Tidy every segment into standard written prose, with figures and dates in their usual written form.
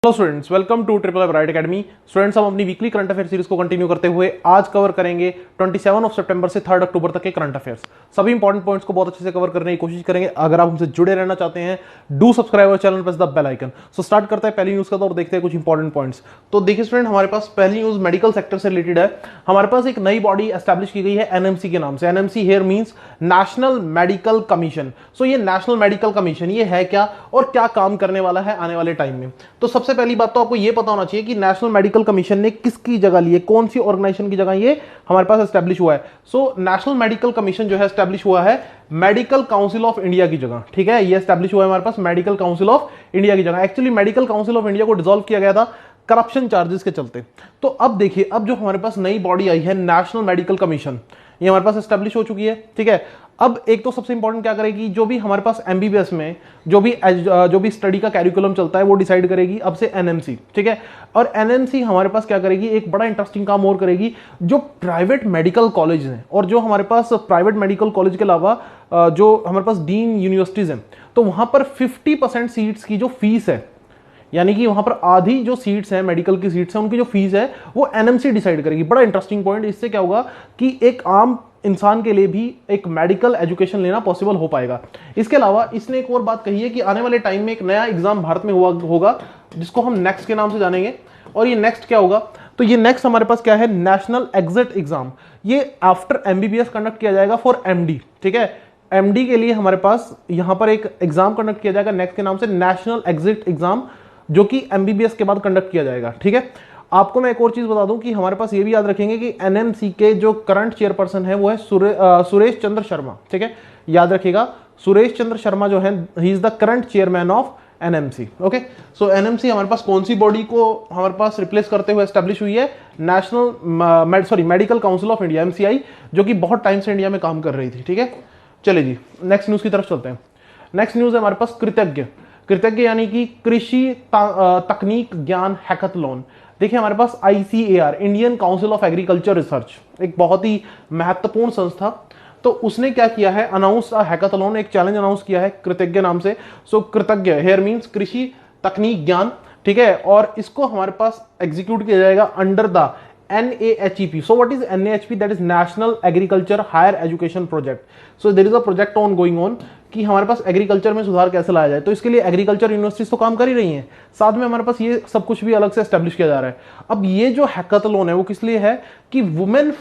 Hello students, welcome to Triple Bright Academy. Students, हम अपनी weekly current affair series को continue करते हुए आज कवर करेंगे 27 सितंबर से 3 अक्टूबर तक के करंट अफेयर्स। सभी इंपॉर्टेंट पॉइंट्स को बहुत अच्छे से कवर करने की कोशिश करेंगे। अगर आप हमसे जुड़े रहना चाहते हैं, do subscribe our channel, press the bell icon. So start करते हैं पहली न्यूज का और देखते हैं कुछ इंपॉर्टेंट पॉइंट्स। तो देखिए स्टूडेंट, हमारे पास पहली न्यूज मेडिकल सेक्टर से रिलेटेड है। हमारे पास एक नई बॉडी एस्टैब्लिश की गई है एनएमसी के नाम से। NMC here means National Medical Commission. So ये नेशनल मेडिकल कमीशन ये है क्या और क्या काम करने वाला है आने वाले टाइम में। तो सबसे पहली बात तो आपको ये पता होना चाहिए कि नेशनल मेडिकल कमीशन ने किसकी जगह ली है, कौन सी ऑर्गेनाइजेशन की जगह ये हमारे पास एस्टैब्लिश हुआ है। सो नेशनल मेडिकल कमीशन जो है एस्टैब्लिश हुआ है मेडिकल काउंसिल ऑफ इंडिया की जगह। ठीक है, ये एस्टैब्लिश हुआ है हमारे पास मेडिकल काउंसिल ऑफ इंडिया की जगह। Actually medical council of India को डिसॉल्व किया गया था करप्शन चार्जेस के चलते। तो अब देखिए, अब जो हमारे पास नई बॉडी आई है नेशनल मेडिकल कमीशन, ये हमारे पास एस्टैब्लिश हो चुकी है। ठीक है, अब एक तो सबसे इंपॉर्टेंट क्या करेगी, जो भी हमारे पास एमबीबीएस में जो भी स्टडी का कैरिकुलम चलता है वो डिसाइड करेगी अब से एनएमसी। ठीक है, और एनएमसी हमारे पास क्या करेगी, एक बड़ा इंटरेस्टिंग काम और करेगी। जो प्राइवेट मेडिकल कॉलेज हैं और जो हमारे पास प्राइवेट मेडिकल कॉलेज के अलावा जो हमारे पास डीन यूनिवर्सिटीज हैं, तो वहां पर 50% सीट्स की जो फीस है, यानी कि वहां पर आधी जो सीट्स हैं मेडिकल की सीट्स हैं, उनकी जो फीस है वो एनएमसी डिसाइड करेगी। बड़ा इंटरेस्टिंग पॉइंट। इससे क्या होगा कि एक आम इंसान के लिए भी एक मेडिकल एजुकेशन लेना पॉसिबल हो पाएगा। इसके अलावा इसने एक और बात कही है कि आने वाले टाइम में एक नया एग्जाम भारत में होगा जिसको हम नेक्स्ट के नाम से जानेंगे। और ये नेक्स्ट क्या होगा, तो ये नेक्स्ट हमारे पास क्या है, नेशनल एग्जिट एग्जाम। ये आफ्टर एमबीबीएस कंडक्ट किया जाएगा फॉर एमडी। ठीक है, एमडी के लिए हमारे पास यहां पर एक एग्जाम कंडक्ट किया जाएगा नेक्स्ट के नाम से नेशनल एग्जिट एग्जाम, जो कि एमबीबीएस के बाद कंडक्ट किया जाएगा। ठीक है, आपको मैं एक और चीज बता दूं कि हमारे पास ये भी याद रखेंगे कि एनएमसी के जो करंट चेयरपर्सन है वो है सुरेश चंद्र शर्मा। ठीक है, याद रखिएगा, सुरेश चंद्र शर्मा जो है he is the current chairman of NMC. Okay, so NMC हमारे पास कौन सी बॉडी को हमारे पास रिप्लेस करते हुए एस्टैब्लिश हुई है, national medical council of India MCI, जो कि बहुत टाइम से इंडिया में काम कर रही थी। ठीक है, चलिए जी नेक्स्ट न्यूज की तरफ चलते हैं। नेक्स्ट न्यूज है हमारे पास कृतज्ञ। कृतज्ञ यानी कि कृषि तकनीक ज्ञान हैकाथलॉन। देखिए हमारे पास ICAR, Indian Council of Agriculture Research, एक बहुत ही महत्वपूर्ण संस्था, तो उसने क्या किया है, अनाउंस हैकाथलॉन, एक चैलेंज अनाउंस किया है कृतज्ञ नाम से। सो कृतज्ञ हेयर मींस कृषि तकनीक ज्ञान। ठीक है, और इसको हमारे पास एग्जीक्यूट किया जाएगा under the NAHEP. So what is NAHP? That is National Agriculture Higher Education Project. So there is a project on going on कि हमारे पास एग्रीकल्चर में सुधार कैसे लाया जाए। तो इसके लिए एग्रीकल्चर यूनिवर्सिटीज तो काम कर ही रही हैं, साथ में हमारे पास ये सब कुछ भी अलग से एस्टेब्लिश किया जा रहा है। अब ये जो हैकाथलॉन है वो किस लिए है कि वुमेन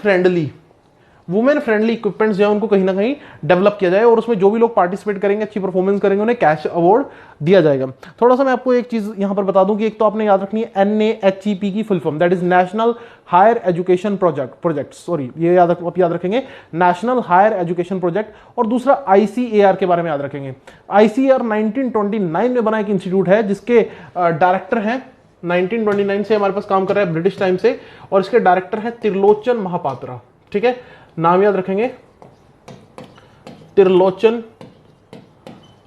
फ्रेंडली इक्विपमेंट्स जो है उनको कहीं ना कहीं डेवलप किया जाए, और उसमें जो भी लोग पार्टिसिपेट करेंगे, अच्छी परफॉर्मेंस करेंगे, उन्हें कैश अवार्ड दिया जाएगा। थोड़ा सा मैं आपको एक चीज यहां पर बता दूं कि एक तो आपने याद रखनी है NAHEP की full form, that is national higher education project, sorry ये याद रखेंगे, नेशनल हायर एजुकेशन प्रोजेक्ट। और दूसरा आईसीएआर के बारे में याद रखेंगे। आईसीएआर 1929 में बना एक इंस्टीट्यूट है जिसके डायरेक्टर हैं, 1929 से हमारे पास काम कर रहा है ब्रिटिश टाइम से, और इसके डायरेक्टर हैं त्रिलोचन महापात्रा। ठीक है, नाम याद रखेंगे, त्रिलोचन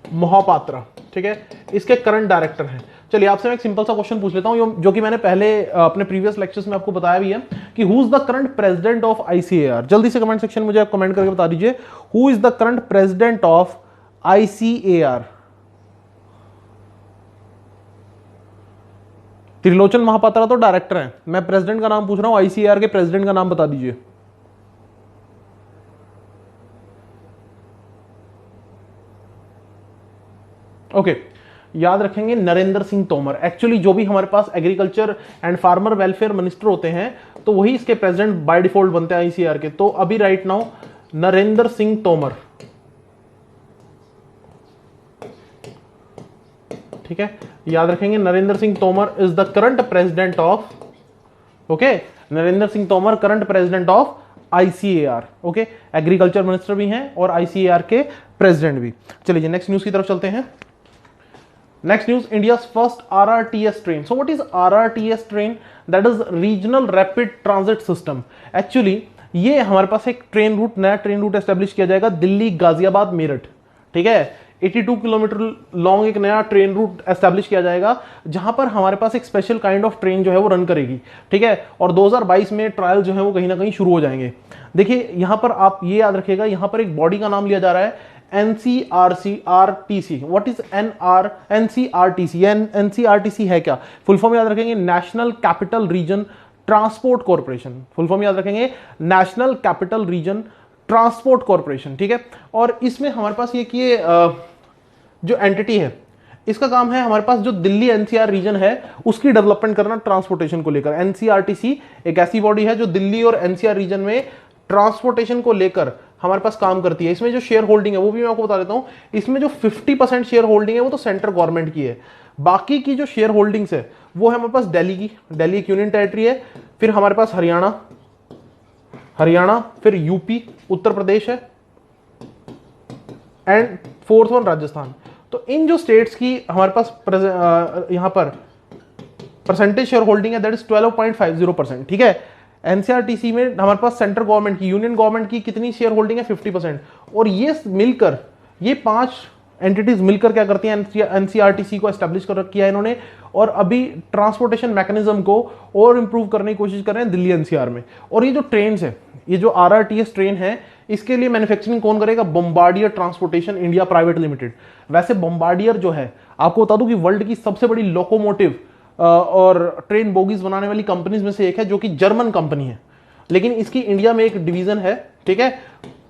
महापात्रा। ठीक है, इसके करंट डायरेक्टर हैं। चलिए आपसे मैं एक सिंपल सा क्वेश्चन पूछ लेता हूं, जो कि मैंने पहले अपने प्रीवियस लेक्चर्स में आपको बताया भी है कि who is the current president of ICAR. जल्दी से कमेंट सेक्शन में मुझे आप कमेंट करके बता दीजिए, who is the current president of ICAR. Trilochan Mohapatra तो डायरेक्टर हैं, मैं प्रेसिडेंट का नाम पूछ रहा हूं, आईसीएआर के प्रेसिडेंट का नाम बता दीजिए। ओके, याद रखेंगे नरेंद्र सिंह तोमर। एक्चुअली जो भी हमारे पास agriculture and farmer welfare minister होते हैं तो वही इसके प्रेसिडेंट बाय डिफॉल्ट बनते हैं आईसीआर के। तो अभी राइट नाउ नरेंद्र सिंह तोमर। ठीक है, याद रखेंगे Narendra Singh Tomar is the current president of, okay, Narendra Singh Tomar current president of ICAR. Okay, agriculture minister भी हैं और आईसीएआर के प्रेसिडेंट भी। चलिए नेक्स्ट न्यूज की तरफ चलते हैं। Next news, India's first RRTS train. So what is RRTS train? That is Regional Rapid Transit System. Actually ये हमारे पास एक ट्रेन रूट, नया ट्रेन रूट एस्टेब्लिश किया जाएगा दिल्ली गाजियाबाद मेरठ। ठीक है, 82 किलोमीटर लॉन्ग एक नया ट्रेन रूट एस्टेब्लिश किया जाएगा, जहां पर हमारे पास एक स्पेशल काइंड ऑफ ट्रेन जो है वो रन करेगी। ठीक है, और 2022 में ट्रायल जो है वो कहीं ना कहीं शुरू हो जाएंगे। देखिए यहां पर आप ये याद रखिएगा, यहां पर एक बॉडी का नाम लिया जा रहा है NCRTC. What is NCRTC? NCRTC है क्या? फुल फॉर्म याद रखेंगे, national capital region transport corporation. Full form याद रखेंगे, national capital region transport corporation, ठीक है। और इसमें हमारे पास ये कि जो एंटिटी है, इसका काम है हमारे पास जो दिल्ली एनसीआर रीजन है उसकी डेवलपमेंट करना ट्रांसपोर्टेशन को लेकर। एनसीआरटीसी एक ऐसी बॉडी है जो दिल्ली और एनसीआर रीजन में ट्रांसपोर्टेशन को लेकर हमारे पास काम करती है। इसमें जो शेयर होल्डिंग है वो भी मैं आपको बता देता हूं। इसमें जो 50% शेयर होल्डिंग है वो तो सेंट्रल गवर्नमेंट की है। बाकी की जो शेयर होल्डिंग्स है वो है हमारे पास दिल्ली की। दिल्ली एक यूनियन टेरिटरी है। फिर हमारे पास हरियाणा, फिर यूपी उत्तर प्रदेश है, एंड फोर्थ वन राजस्थान। तो इन जो स्टेट्स की हमारे पास यहां पर परसेंटेज शेयर होल्डिंग है दैट इज 12.50%, ठीक है। एनसीआरटीसी में हमारे पास सेंट्रल गवर्नमेंट की, यूनियन गवर्नमेंट की कितनी शेयर होल्डिंग है? 50%। और ये मिलकर, ये 5 एंटिटीज मिलकर क्या करती हैं? एनसीआरटीसी को एस्टेब्लिश कर किया है इन्होंने, और अभी ट्रांसपोर्टेशन मैकेनिज्म को और इंप्रूव करने की कोशिश कर रहे हैं दिल्ली एनसीआर में। और ये जो ट्रेन है, ये जो आरआरटीएस ट्रेन है, इसके लिए मैन्युफैक्चरिंग कौन करेगा? Bombardier transportation India private limited. वैसे बॉम्बार्डियर जो है, आपको बता दूं कि वर्ल्ड की सबसे बड़ी लोकोमोटिव और ट्रेन बोगीज बनाने वाली कंपनीज में से एक है, जो कि जर्मन कंपनी है। लेकिन इसकी इंडिया में एक डिवीजन है, ठीक है,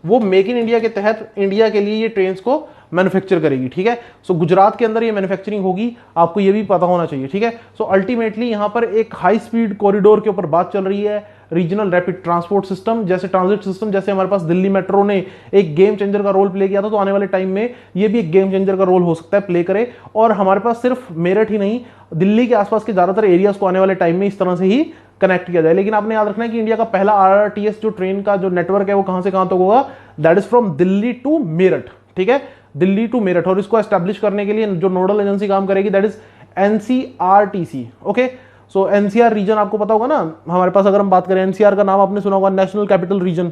वो मेक इन इंडिया के तहत इंडिया के लिए ये ट्रेन्स को मैन्युफैक्चर करेगी, ठीक है। सो गुजरात के अंदर ये मैन्युफैक्चरिंग होगी, आपको ये भी पता होना चाहिए, ठीक है। सो अल्टीमेटली यहां पर एक हाई स्पीड कॉरिडोर के ऊपर बात चल रही है। रीजनल रैपिड ट्रांसपोर्ट सिस्टम, जैसे ट्रांजिट सिस्टम, जैसे हमारे पास दिल्ली मेट्रो ने एक गेम चेंजर का रोल प्ले किया था, तो आने वाले टाइम में ये भी एक गेम चेंजर का रोल हो सकता है, प्ले करे। और हमारे पास सिर्फ मेरठ ही नहीं, दिल्ली के आसपास के ज्यादातर एरियाज को आने वाले टाइम में इस तरह से ही कनेक्ट किया जाए। लेकिन आपने याद रखना है कि इंडिया का पहला आरआरटीएस जो ट्रेन का जो नेटवर्क है वो कहां से कहां तक होगा? That is from Delhi to Meerut, ठीक है, दिल्ली टू मेरठ। और इसको एस्टैब्लिश करने के लिए जो नोडल एजेंसी काम करेगी that is NCRTC, okay. So NCR region आपको पता होगा ना, हमारे पास अगर हम बात करें, एनसीआर का नाम आपने सुना होगा, नेशनल कैपिटल रीजन।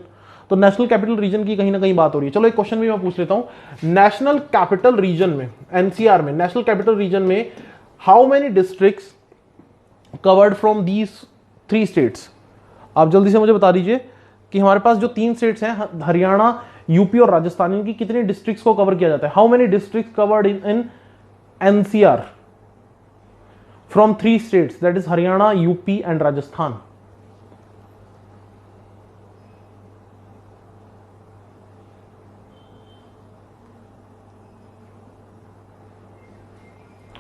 तो नेशनल कैपिटल रीजन की कहीं ना कहीं बात हो रही है। चलो एक क्वेश्चन भी मैं पूछ लेता हूं। नेशनल कैपिटल रीजन में, एनसीआर में, नेशनल कैपिटल रीजन में how many districts covered from these 3 states? आप जल्दी से मुझे बता दीजिए कि हमारे पास जो 3 स्टेट्स हैं, हरियाणा, यूपी और राजस्थान, इनकी कितने डिस्ट्रिक्ट्स को कवर किया जाता है? How many districts covered in NCR from 3 states, that is Haryana, UP and Rajasthan?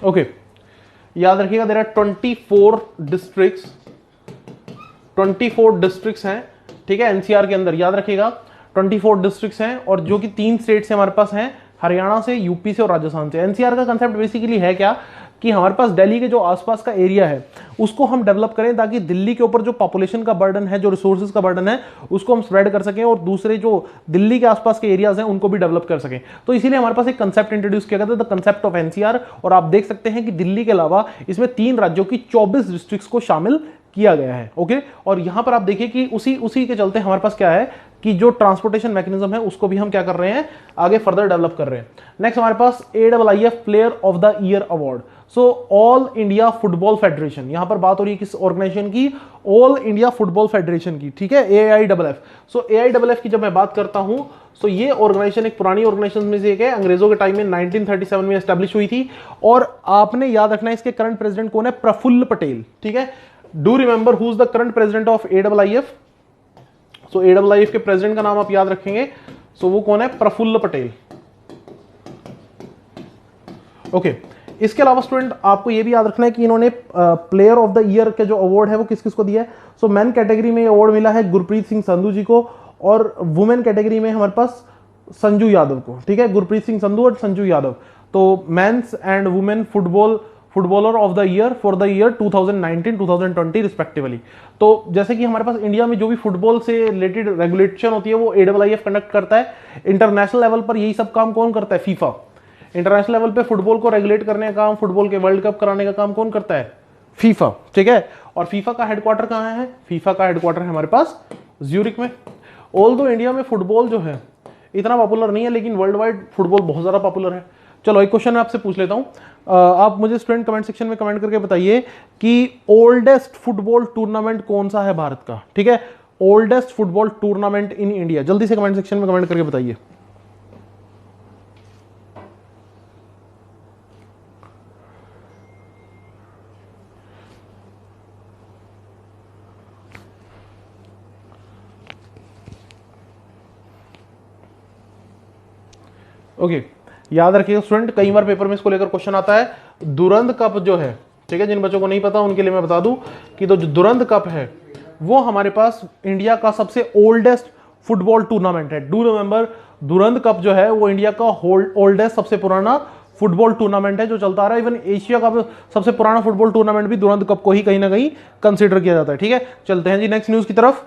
Okay, याद रखिएगा देयर आर 24 डिस्ट्रिक्ट्स हैं, ठीक है, एनसीआर के अंदर। याद रखिएगा 24 डिस्ट्रिक्ट्स हैं, और जो कि 3 स्टेट से हमारे पास हैं, हरियाणा से, यूपी से और राजस्थान से। एनसीआर का कंसेप्ट बेसिकली है क्या कि हमारे पास दिल्ली के जो आसपास का एरिया है उसको हम डेवलप करें, ताकि दिल्ली के ऊपर जो पॉपुलेशन का बर्डन है, जो रिसोर्सेज का बर्डन है, उसको हम स्प्रेड कर सकें, और दूसरे जो दिल्ली के आसपास के एरियाज हैं उनको भी डेवलप कर सकें। तो इसीलिए हमारे पास एक कंसेप्ट इंट्रोड्यूस किया गया था, द कंसेप्ट ऑफ एनसीआर। और आप देख सकते हैं कि दिल्ली के अलावा इसमें 3 राज्यों की 24 डिस्ट्रिक्ट्स को शामिल किया गया है, ओके। और यहां पर आप देखिए कि उसी के चलते हमारे पास क्या है कि जो ट्रांसपोर्टेशन मैकेनिज्म है उसको भी हम क्या कर रहे हैं, आगे फर्दर डेवलप कर रहे हैं। नेक्स्ट हमारे पास AIIF player of the year award. So all India football federation, यहां पर बात हो रही है किस ऑर्गेनाइजेशन की? ऑल इंडिया फुटबॉल फेडरेशन की, ठीक है, AIFF। सो AIFF की जब मैं बात करता हूं, तो ये ऑर्गेनाइजेशन एक पुरानी ऑर्गेनाइजेशन में से एक है, अंग्रेजों के टाइम में 1937 में एस्टैब्लिश हुई थी। और आपने याद रखना है इसके करंट प्रेसिडेंट कौन है? प्रफुल्ल पटेल, ठीक है। Do remember who is the current president of AIIF? So AIIF के प्रेसिडेंट का नाम आप याद रखेंगे, सो वो कौन है? प्रफुल्ल पटेल, ओके। इसके अलावा स्टूडेंट आपको ये भी याद रखना है कि इन्होंने प्लेयर ऑफ द ईयर के जो अवार्ड है वो किस किस को दिया है? सो मैन कैटेगरी में अवार्ड मिला है गुरप्रीत सिंह संधू जी को, और वुमेन कैटेगरी में हमारे पास संजू यादव को, ठीक है, गुरप्रीत सिंह संधू और संजू यादव। तो mens and women footballer of the year for the year 2019-2020 respectively. तो जैसे कि हमारे पास इंडिया में जो भी फुटबॉल से रिलेटेड रेगुलेशन होती है वो AIIF कंडक्ट करता है। इंटरनेशनल लेवल पर यही सब काम कौन करता है? फीफा। इंटरनेशनल लेवल पे फुटबॉल को रेगुलेट करने का काम, फुटबॉल के वर्ल्ड कप कराने का काम कौन करता है? फीफा, ठीक है। और फीफा का हेडक्वार्टर कहां है? फीफा का हेडक्वार्टर है हमारे पास ज्यूरिक में। ऑल्दो इंडिया में फुटबॉल जो है इतना पॉपुलर नहीं है, लेकिन वर्ल्ड वाइड फुटबॉल बहुत ज्यादा पॉपुलर है। चलो एक क्वेश्चन मैं आपसे पूछ लेता हूं, आप मुझे स्टूडेंट कमेंट सेक्शन में कमेंट करके बताइए कि ओल्डेस्ट फुटबॉल टूर्नामेंट कौन सा है भारत का, ठीक है, oldest football tournament in India. जल्दी से कमेंट सेक्शन में कमेंट करके बताइए। ओके, याद रखिएगा स्टूडेंट, कई बार पेपर में इसको लेकर क्वेश्चन आता है। दुरंत कप जो है, ठीक है, जिन बच्चों को नहीं पता उनके लिए मैं बता दूं कि जो दुरंत कप है वो हमारे पास इंडिया का सबसे ओल्डेस्ट फुटबॉल टूर्नामेंट है। डू रिमेंबर, दुरंत कप जो है वो इंडिया का ओल्डेस्ट सबसे पुराना फुटबॉल टूर्नामेंट है जो चलता आ रहा है। इवन एशिया का सबसे पुराना फुटबॉल टूर्नामेंट भी दुरंत कप को ही कहीं ना कहीं कंसीडर किया जाता है। ठीक है, चलते हैं जी नेक्स्ट न्यूज की तरफ।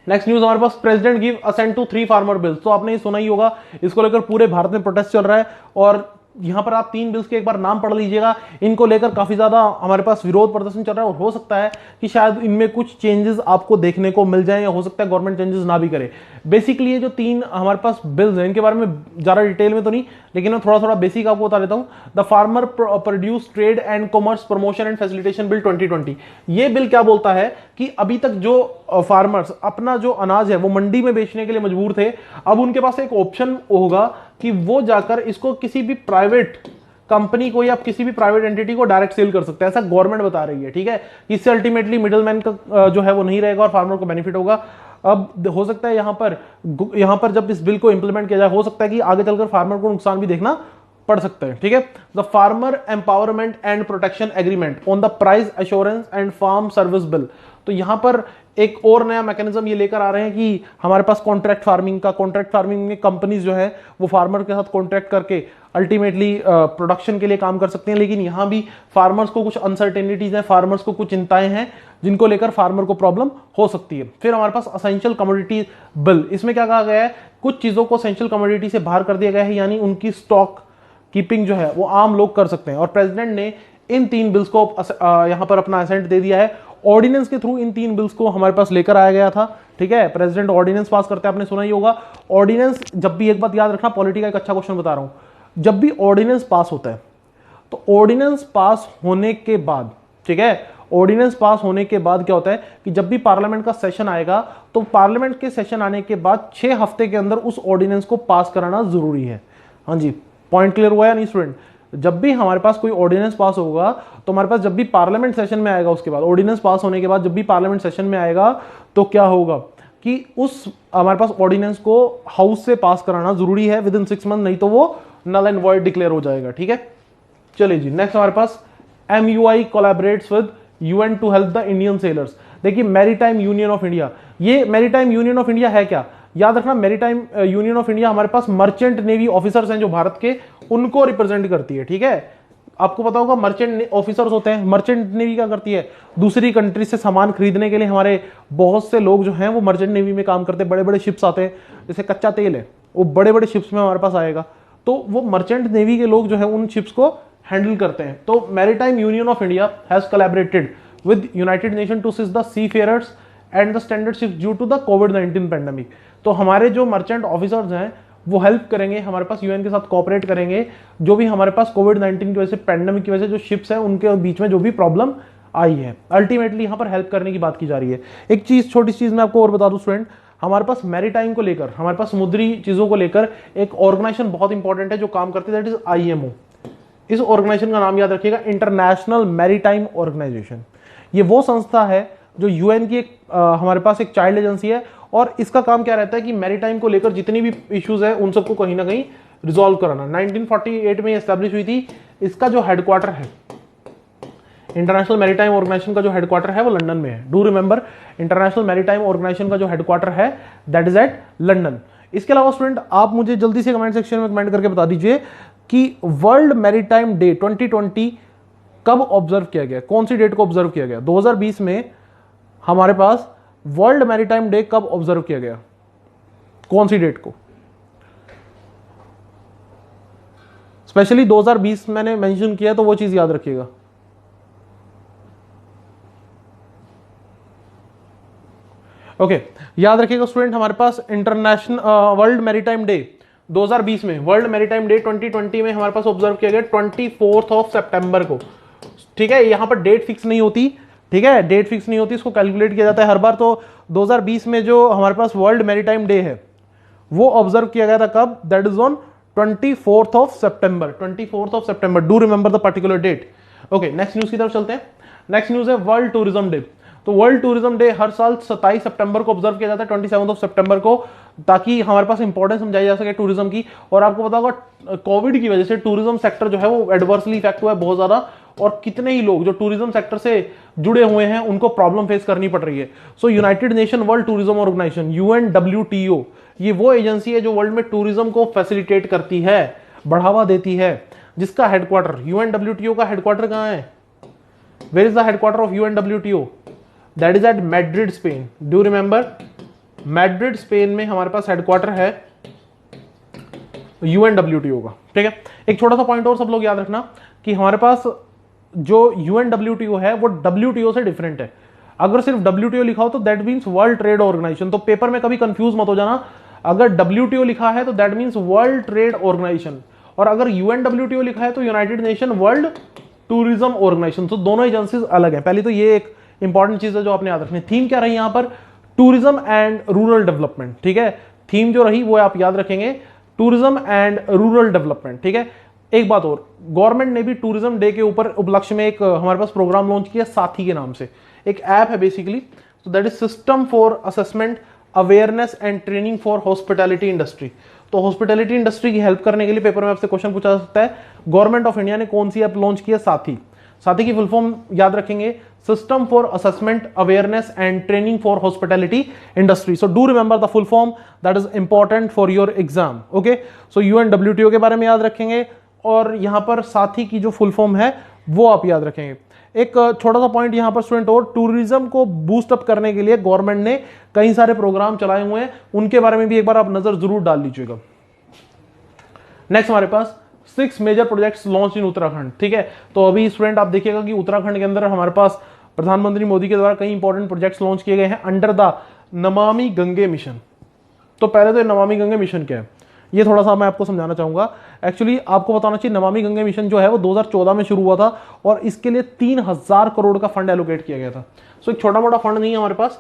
नेक्स्ट न्यूज हमारे पास, president give assent to 3 farmer bills. तो आपने ये सुना ही होगा, इसको लेकर पूरे भारत में प्रोटेस्ट चल रहा है और यहां पर आप 3 बिल्स के एक बार नाम पढ़ लीजिएगा। इनको लेकर काफी ज्यादा हमारे पास विरोध प्रदर्शन चल रहा है और हो सकता है कि शायद इनमें कुछ चेंजेस आपको देखने को मिल जाए या हो सकता है गवर्नमेंट चेंजेस ना भी करे। बेसिकली ये जो 3 हमारे पास बिल्स हैं इनके बारे में ज्यादा डिटेल में तो नहीं, लेकिन मैं थोड़ा थोड़ा बेसिक आपको बता देता हूं। The farmer produce trade and commerce promotion and facilitation bill 2020। ये बिल क्या बोलता है कि अभी तक जो फार्मर्स अपना जो अनाज है वो मंडी में बेचने के लिए मजबूर थे, अब उनके पास एक ऑप्शन होगा कि वो जाकर इसको किसी भी प्राइवेट कंपनी को या किसी भी प्राइवेट एंटिटी को डायरेक्ट सेल कर सकते हैं। ऐसा गवर्नमेंट बता रही है। ठीक है, इससे अल्टीमेटली मिडलमैन का जो है वो नहीं रहेगा और फार्मर को बेनिफिट होगा। अब हो सकता है यहां पर जब इस बिल को इंप्लीमेंट किया जाए, हो सकता है कि आगे चलकर फार्मर को नुकसान भी देखना पढ़ सकते हैं। ठीक है, the farmer empowerment and protection agreement on the price assurance and farm service bill. तो यहां पर एक और नया मैकेनिज्म ये लेकर आ रहे हैं कि हमारे पास कॉन्ट्रैक्ट फार्मिंग में कंपनीज जो है वो फार्मर के साथ कॉन्ट्रैक्ट करके अल्टीमेटली प्रोडक्शन के लिए काम कर सकते हैं। लेकिन यहां भी फार्मर्स को कुछ अनसर्टेनिटीज हैं, फार्मर्स को कुछ चिंताएं हैं जिनको लेकर फार्मर को प्रॉब्लम हो सकती है। फिर हमारे पास असेंशियल कमोडिटी बिल, इसमें क्या कहा गया है, कुछ चीजों को असेंशियल कमोडिटी से बाहर कर दिया गया है, यानी उनकी स्टॉक कीपिंग जो है वो आम लोग कर सकते हैं। और प्रेसिडेंट ने इन 3 बिल्स को यहां पर अपना असेंट दे दिया है। ऑर्डिनेंस के थ्रू इन 3 बिल्स को हमारे पास लेकर आया गया था। ठीक है, प्रेसिडेंट ऑर्डिनेंस पास करते हैं, आपने सुना ही होगा। ऑर्डिनेंस जब भी, एक बात याद रखना, पॉलिटी का एक अच्छा क्वेश्चन बता रहा हूं, जब भी ऑर्डिनेंस पास होता है तो ऑर्डिनेंस पास होने के बाद, ठीक है, ऑर्डिनेंस पास होने के बाद क्या होता है कि जब भी पार्लियामेंट का सेशन आएगा तो पार्लियामेंट के सेशन आने के बाद 6 हफ्ते के अंदर उस ऑर्डिनेंस को पास कराना जरूरी है। हाँ जी, पॉइंट क्लियर हुआ या नहीं स्टूडेंट? जब भी हमारे पास कोई ऑर्डिनेंस पास होगा तो हमारे पास जब भी पार्लियामेंट सेशन में आएगा, उसके बाद ऑर्डिनेंस पास होने के बाद जब भी पार्लियामेंट सेशन में आएगा तो क्या होगा कि उस हमारे पास ऑर्डिनेंस को हाउस से पास कराना जरूरी है विद इन 6 मंथ, नहीं तो वो नल एंड वॉइड डिक्लेयर हो जाएगा। ठीक है, चलिए जी नेक्स्ट हमारे पास, MUI collaborates with UN to help the Indian sailors. देखिए, मैरीटाइम यूनियन ऑफ इंडिया, ये मैरीटाइम यूनियन ऑफ इंडिया है क्या? याद रखना, मैरीटाइम यूनियन ऑफ इंडिया हमारे पास मर्चेंट नेवी ऑफिसर्स हैं जो भारत के, उनको रिप्रेजेंट करती है। ठीक है, आपको पता होगा मर्चेंट ऑफिसर्स होते हैं। मर्चेंट नेवी क्या करती है, दूसरी कंट्री से सामान खरीदने के लिए हमारे बहुत से लोग जो हैं वो मर्चेंट नेवी में काम करते हैं। बड़े बड़े शिप्स आते हैं, जैसे कच्चा तेल है वो बड़े बड़े शिप्स में हमारे पास आएगा, तो वो मर्चेंट नेवी के लोग जो है उन शिप्स को हैंडल करते हैं। तो maritime union of India has collaborated with United Nations to assist the seafarers and the standard ships due to the COVID-19 pandemic. तो हमारे जो मर्चेंट ऑफिसर्स हैं वो हेल्प करेंगे, हमारे पास यूएन के साथ कोऑपरेट करेंगे, जो भी हमारे पास कोविड-19 की वजह से, पैंडेमिक की वजह से जो शिप्स हैं उनके बीच में जो भी प्रॉब्लम आई है, अल्टीमेटली यहाँ पर हेल्प करने की बात की जा रही है। एक चीज, छोटी चीज मैं आपको और बता दूं स्टूडेंट, हमारे पास मैरीटाइम को लेकर, हमारे पास समुद्री चीजों को लेकर एक ऑर्गेनाइजेशन बहुत इंपॉर्टेंट है जो काम करती है, दैट इज IMO। इस ऑर्गेनाइजेशन का नाम याद रखिएगा, इंटरनेशनल मैरीटाइम ऑर्गेनाइजेशन। ये वो संस्था है जो यूएन की एक हमारे पास एक चाइल्ड एजेंसी है और इसका काम क्या रहता है कि मैरीटाइम को लेकर जितनी भी इश्यूज है उन सबको कहीं ना कहीं रिजॉल्व कराना। 1948 में एस्टैब्लिश हुई थी। इसका जो हेडक्वार्टर है, इंटरनेशनल मैरीटाइम ऑर्गेनाइजेशन का जो हेडक्वार्टर है वो लंदन में है। Do remember, international maritime organization का जो हेडक्वार्टर है दैट इज एट लंदन। इसके अलावा स्टूडेंट आप मुझे जल्दी से कमेंट सेक्शन में कमेंट करके बता दीजिए कि वर्ल्ड मैरीटाइम डे 2020 कब ऑब्जर्व किया गया, कौन सी डेट को ऑब्जर्व किया गया? 2020 में हमारे पास वर्ल्ड मैरीटाइम डे कब ऑब्जर्व किया गया, कौन सी डेट को? स्पेशली 2020 मैंने मेंशन किया तो वो चीज याद रखिएगा। ओके, याद रखिएगा स्टूडेंट, हमारे पास इंटरनेशनल वर्ल्ड मैरीटाइम डे 2020 में, वर्ल्ड मैरीटाइम डे 2020 में हमारे पास ऑब्जर्व किया गया 24 सितंबर को। ठीक है, यहां पर डेट फिक्स नहीं होती। ठीक है, डेट फिक्स नहीं होती, इसको कैलकुलेट किया जाता है हर बार। तो 2020 में जो हमारे पास वर्ल्ड मैरीटाइम डे है वो ऑब्जर्व किया गया था कब? That is on 24 September. 24 September, do remember the particular date. Okay, next news की तरफ चलते हैं। नेक्स्ट न्यूज है वर्ल्ड टूरिज्म डे। तो वर्ल्ड टूरिज्म डे हर साल 27 सितंबर को ऑब्जर्व किया जाता है, 27 सितंबर को। ताकि हमारे पास इंपॉर्टेंस समझाई जा सके टूरिज्म की। और आपको पता होगा कोविड की वजह से टूरिज्म सेक्टर जो है वो एडवर्सली इफेक्ट हुआ है बहुत ज्यादा, और कितने ही लोग जो टूरिज्म सेक्टर से जुड़े हुए हैं उनको प्रॉब्लम फेस करनी पड़ रही है। So United nation world tourism Organization UNWTO, ये वो एजेंसी है जो वर्ल्ड में टूरिज्म को फैसिलिटेट करती है, बढ़ावा देती है, जिसका हेडक्वार्टर, UNWTO का हेडक्वार्टर कहां है? Where is the headquarter of UNWTO? That is at Madrid, Spain. Do remember? Madrid, Spain में हमारे पास हेडक्वार्टर है UNWTO का। ठीक है, एक छोटा सा पॉइंट और सब लोग याद रखना कि हमारे पास जो UNWTO है वो WTO से डिफरेंट है। अगर सिर्फ WTO लिखा हो तो that means world trade organization, तो पेपर में कभी कंफ्यूज मत हो जाना। अगर WTO लिखा है तो that means world trade organization, और अगर UNWTO लिखा है तो united nation world tourism organization. तो दोनों एजेंसीज अलग है। पहले तो ये एक इंपॉर्टेंट चीज है जो आपने याद रखनी। थीम क्या रही यहां पर? Tourism and rural development. ठीक है, थीम जो रही वो आप याद रखेंगे, टूरिज्म एंड रूरल डेवलपमेंट। ठीक है, एक बात और, गवर्नमेंट ने भी टूरिज्म डे के ऊपर उपलक्ष्य में एक हमारे पास प्रोग्राम लॉन्च किया साथी के नाम से। एक ऐप है basically, so that is system for assessment awareness and training for hospitality industry. तो हॉस्पिटैलिटी इंडस्ट्री की हेल्प करने के लिए पेपर में आपसे क्वेश्चन पूछा जा सकता है, गवर्नमेंट ऑफ इंडिया ने कौन सी ऐप लॉन्च की है? साथी। साथी की फुल फॉर्म याद रखेंगे, system for assessment awareness and training for hospitality industry. So do remember the full form, that is important for your exam. Okay, so UNWTO के बारे में याद रखेंगे, और यहां पर साथी की जो फुल फॉर्म है वो आप याद रखेंगे। एक छोटा सा पॉइंट यहां पर स्टूडेंट, और टूरिज्म को बूस्ट अप करने के लिए गवर्नमेंट ने कई सारे प्रोग्राम चलाए हुए हैं, उनके बारे में भी एक बार आप नजर जरूर डाल लीजिएगा। नेक्स्ट हमारे पास 6 major projects launch in Uttarakhand. ठीक है, तो अभी स्टूडेंट आप देखिएगा कि उत्तराखंड के अंदर हमारे पास प्रधानमंत्री मोदी के द्वारा कई इंपॉर्टेंट प्रोजेक्ट्स लॉन्च किए गए हैं under the Namami Gange mission. तो पहले तो नमामि गंगे मिशन क्या है ये थोड़ा सा मैं आपको समझाना चाहूंगा। एक्चुअली आपको बताना चाहिए नमामि गंगे मिशन जो है वो 2014 में शुरू हुआ था, और इसके लिए 3000 करोड़ का फंड एलोकेट किया गया था। सो एक छोटा मोटा फंड नहीं है हमारे पास,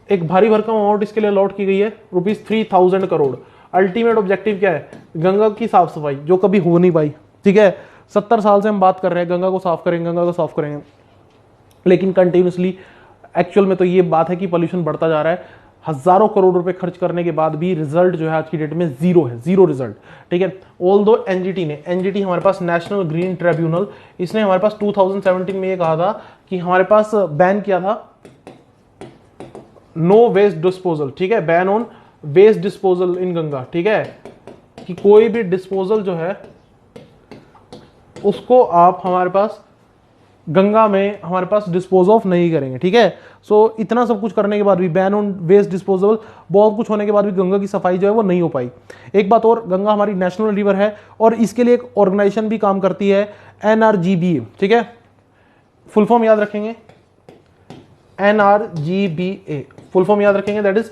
एक भारी भरकम अमाउंट इसके लिए अलॉट की गई है, ₹3000 करोड़। अल्टीमेट ऑब्जेक्टिव क्या है? गंगा की साफ सफाई, जो कभी हो नहीं पाई। ठीक है, 70 साल से हम बात कर रहे हैं गंगा को साफ करेंगे, गंगा को साफ करेंगे, लेकिन कंटिन्यूसली एक्चुअल में तो ये बात है कि पॉल्यूशन बढ़ता जा रहा है। हजारों करोड़ रुपए खर्च करने के बाद भी रिजल्ट जो है आज की डेट में जीरो है, जीरो रिजल्ट। ठीक है, ऑल दो एनजीटी हमारे पास नेशनल ग्रीन ट्रिब्यूनल, इसने हमारे पास 2017 में ये कहा था कि हमारे पास बैन किया था नो वेस्ट डिस्पोजल। ठीक है, ban on waste disposal in Ganga. ठीक है, कि कोई भी डिस्पोजल जो है उसको आप हमारे पास गंगा में हमारे पास डिस्पोज ऑफ नहीं करेंगे। ठीक है, सो इतना सब कुछ करने के बाद भी, बैन ऑन वेस्ट डिस्पोजल, बहुत कुछ होने के बाद भी गंगा की सफाई जो है वो नहीं हो पाई। एक बात और, गंगा हमारी नेशनल रिवर है और इसके लिए एक ऑर्गेनाइजेशन भी काम करती है, NRGBA। ठीक है, फुल फॉर्म याद रखेंगे, NRGBA फुल फॉर्म याद रखेंगे, that is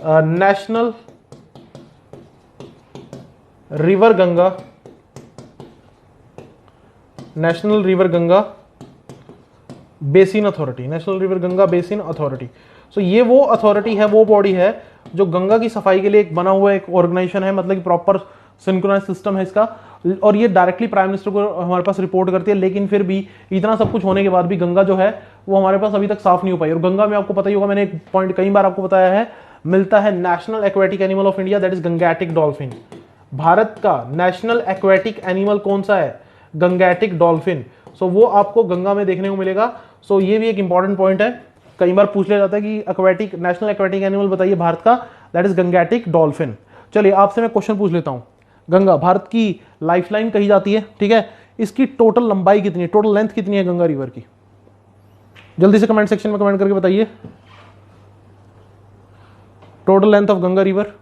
National River Ganga, National River Ganga Basin Authority, National River Ganga Basin Authority. So ये वो अथॉरिटी है, वो बॉडी है जो गंगा की सफाई के लिए एक बना हुआ एक ऑर्गेनाइजेशन है, मतलब कि प्रॉपर सिंक्रोनाइज सिस्टम है इसका, और ये डायरेक्टली प्राइम मिनिस्टर को हमारे पास रिपोर्ट करती है। लेकिन फिर भी इतना सब कुछ होने के बाद भी गंगा जो है वो हमारे पास अभी तक साफ नहीं हो पाई। और गंगा में आपको पता ही होगा, मैंने एक पॉइंट कई बार आपको बताया है, मिलता है national aquatic animal of India, that is Gangetic dolphin. Bharat का नेशनल एक्वेटिक एनिमल कौन सा है? Gangetic dolphin. सो वो आपको गंगा में देखने को मिलेगा। सो ये भी एक इंपॉर्टेंट पॉइंट है, कई बार पूछ लिया जाता है कि एक्वेटिक नेशनल एक्वेटिक एनिमल बताइए भारत का, दैट इज गंगैटिक डॉल्फिन। चलिए आपसे मैं क्वेश्चन पूछ लेता हूं, गंगा भारत की लाइफलाइन कही जाती है। ठीक है, इसकी टोटल लंबाई कितनी है, टोटल लेंथ कितनी है गंगा रिवर की? जल्दी से कमेंट सेक्शन में कमेंट करके बताइए, total length of Ganga river.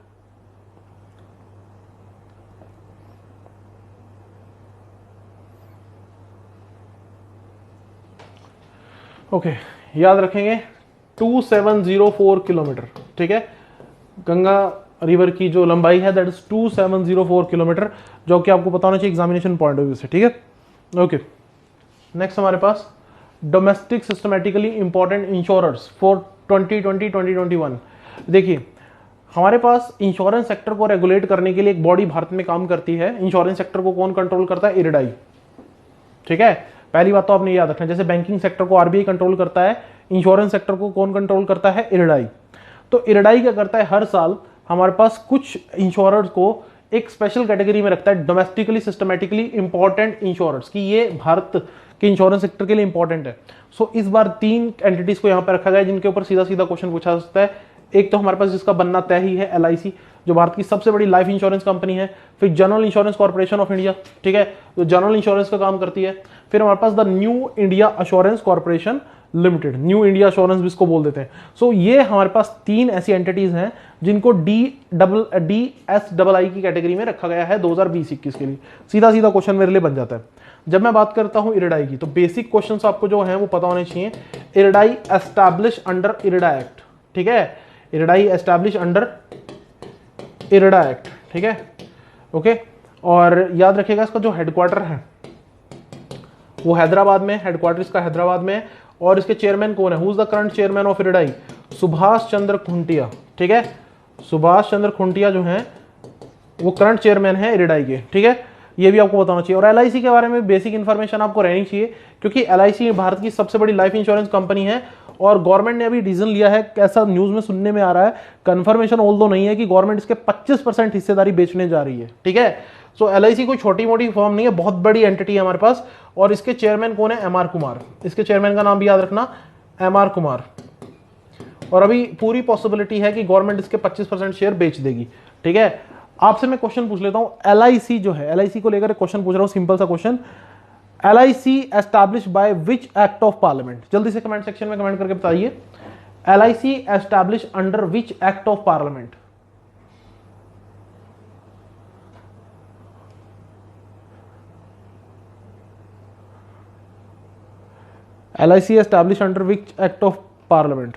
Okay, याद रखेंगे 2704 किलोमीटर। ठीक है, गंगा रिवर की जो लंबाई है दैट इज 2704 किलोमीटर, जो कि आपको पता होना चाहिए एग्जामिनेशन पॉइंट ऑफ व्यू से। ठीक है, ओके। नेक्स्ट हमारे पास domestic systematically important insurers for 2020-2021। देखिए हमारे पास इंश्योरेंस सेक्टर को रेगुलेट करने के लिए एक बॉडी भारत में काम करती है। इंश्योरेंस सेक्टर को कौन कंट्रोल करता है? IRDAI। ठीक है, पहली बात तो आपने याद रखना, जैसे बैंकिंग सेक्टर को RBI कंट्रोल करता है, इंश्योरेंस सेक्टर को कौन कंट्रोल करता है? IRDAI। तो IRDAI क्या करता है, हर साल हमारे पास कुछ इंश्योरर्स को एक स्पेशल कैटेगरी में रखता है, डोमेस्टिकली सिस्टमेटिकली इंपॉर्टेंट इंश्योरर्स, कि ये भारत के इंश्योरेंस सेक्टर के लिए इंपॉर्टेंट है। सो इस बार 3 एंटिटीज को यहां पर रखा गया है जिनके ऊपर सीधा सीधा क्वेश्चन पूछा जा सकता है। एक तो हमारे पास जिसका बनना तय ही है LIC, जो भारत की सबसे बड़ी लाइफ इंश्योरेंस कंपनी है। फिर general insurance corporation of India, ठीक है, जो जनरल इंश्योरेंस का काम करती है। फिर हमारे पास the New India Assurance Corporation Limited, New India Assurance भी इसको बोल देते हैं। सो ये हमारे पास 3 ऐसी एंटिटीज हैं जिनको DSII की कैटेगरी में रखा गया है 2020-21 के लिए। सीधा सीधा क्वेश्चन मेरे लिए बन जाता है। जब मैं बात करता हूं इरडाई की, तो बेसिक क्वेश्चंस आपको जो हैं वो पता होने चाहिए। IRDAI establish under IRDA act, ठीक है, IRDAI establish under IRDA act, ठीक है, ओके। और याद रखिएगा इसका जो हेडक्वार्टर है वो हैदराबाद में, हेडक्वार्टर इसका हैदराबाद में है। और इसके चेयरमैन कौन है, who is the current chairman of IRDAI, Subhash Chandra Khuntia, ठीक है, सुभाष चंद्र खुंटिया जो है वो करंट चेयरमैन है इरडाई के, ठीक है, ये भी आपको बताना चाहिए। और LIC के बारे में बेसिक इंफॉर्मेशन आपको रहनी चाहिए, क्योंकि LIC भारत की सबसे बड़ी लाइफ इंश्योरेंस कंपनी है और गवर्नमेंट ने अभी डिसीजन लिया है, कैसा न्यूज में सुनने में आ रहा है, कंफर्मेशन ऑल्दो नहीं है, कि गवर्नमेंट इसके 25% हिस्सेदारी बेचने जा रही है, ठीक है। सो LIC कोई छोटी मोटी फर्म नहीं है, बहुत बड़ी एंटिटी है हमारे पास। और इसके चेयरमैन कौन है, MR कुमार, इसके चेयरमैन का नाम भी याद रखना, MR कुमार। और अभी पूरी पॉसिबिलिटी है कि गवर्नमेंट इसके 25% शेयर बेच देगी, ठीक है। आपसे मैं क्वेश्चन पूछ लेता हूं, LIC जो है, LIC को लेकर क्वेश्चन पूछ रहा हूं, सिंपल सा question, LIC establish by which act of parliament, जल्दी से कमेंट सेक्शन में कमेंट करके बताइए, LIC establish under which act of parliament. LIC established under which act of parliament?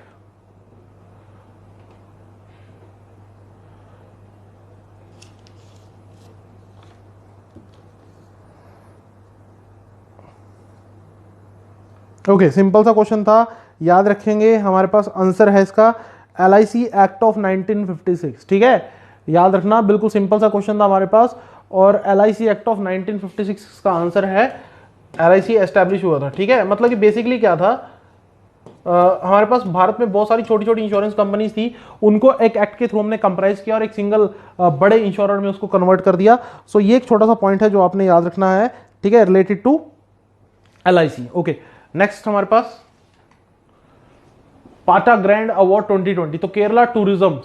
Okay, simple सा क्वेश्चन था, याद रखेंगे। हमारे पास आंसर है इसका LIC एक्ट ऑफ 1956, ठीक है, याद रखना, बिल्कुल सिंपल सा क्वेश्चन था हमारे पास। और LIC एक्ट ऑफ 1956 का आंसर है LIC एस्टैब्लिश हुआ था, ठीक है। मतलब कि बेसिकली क्या था, हमारे पास भारत में बहुत सारी छोटी छोटी इंश्योरेंस कंपनीज थी, उनको एक एक्ट के थ्रू हमने कंप्राइज किया और एक सिंगल बड़े इंश्योरर में उसको कन्वर्ट कर दिया। सो ये एक छोटा सा पॉइंट है जो आपने याद रखना है, ठीक है, related to LIC। Okay, next हमारे पास पाटा ग्रैंड अवार्ड 2020, तो Kerala tourism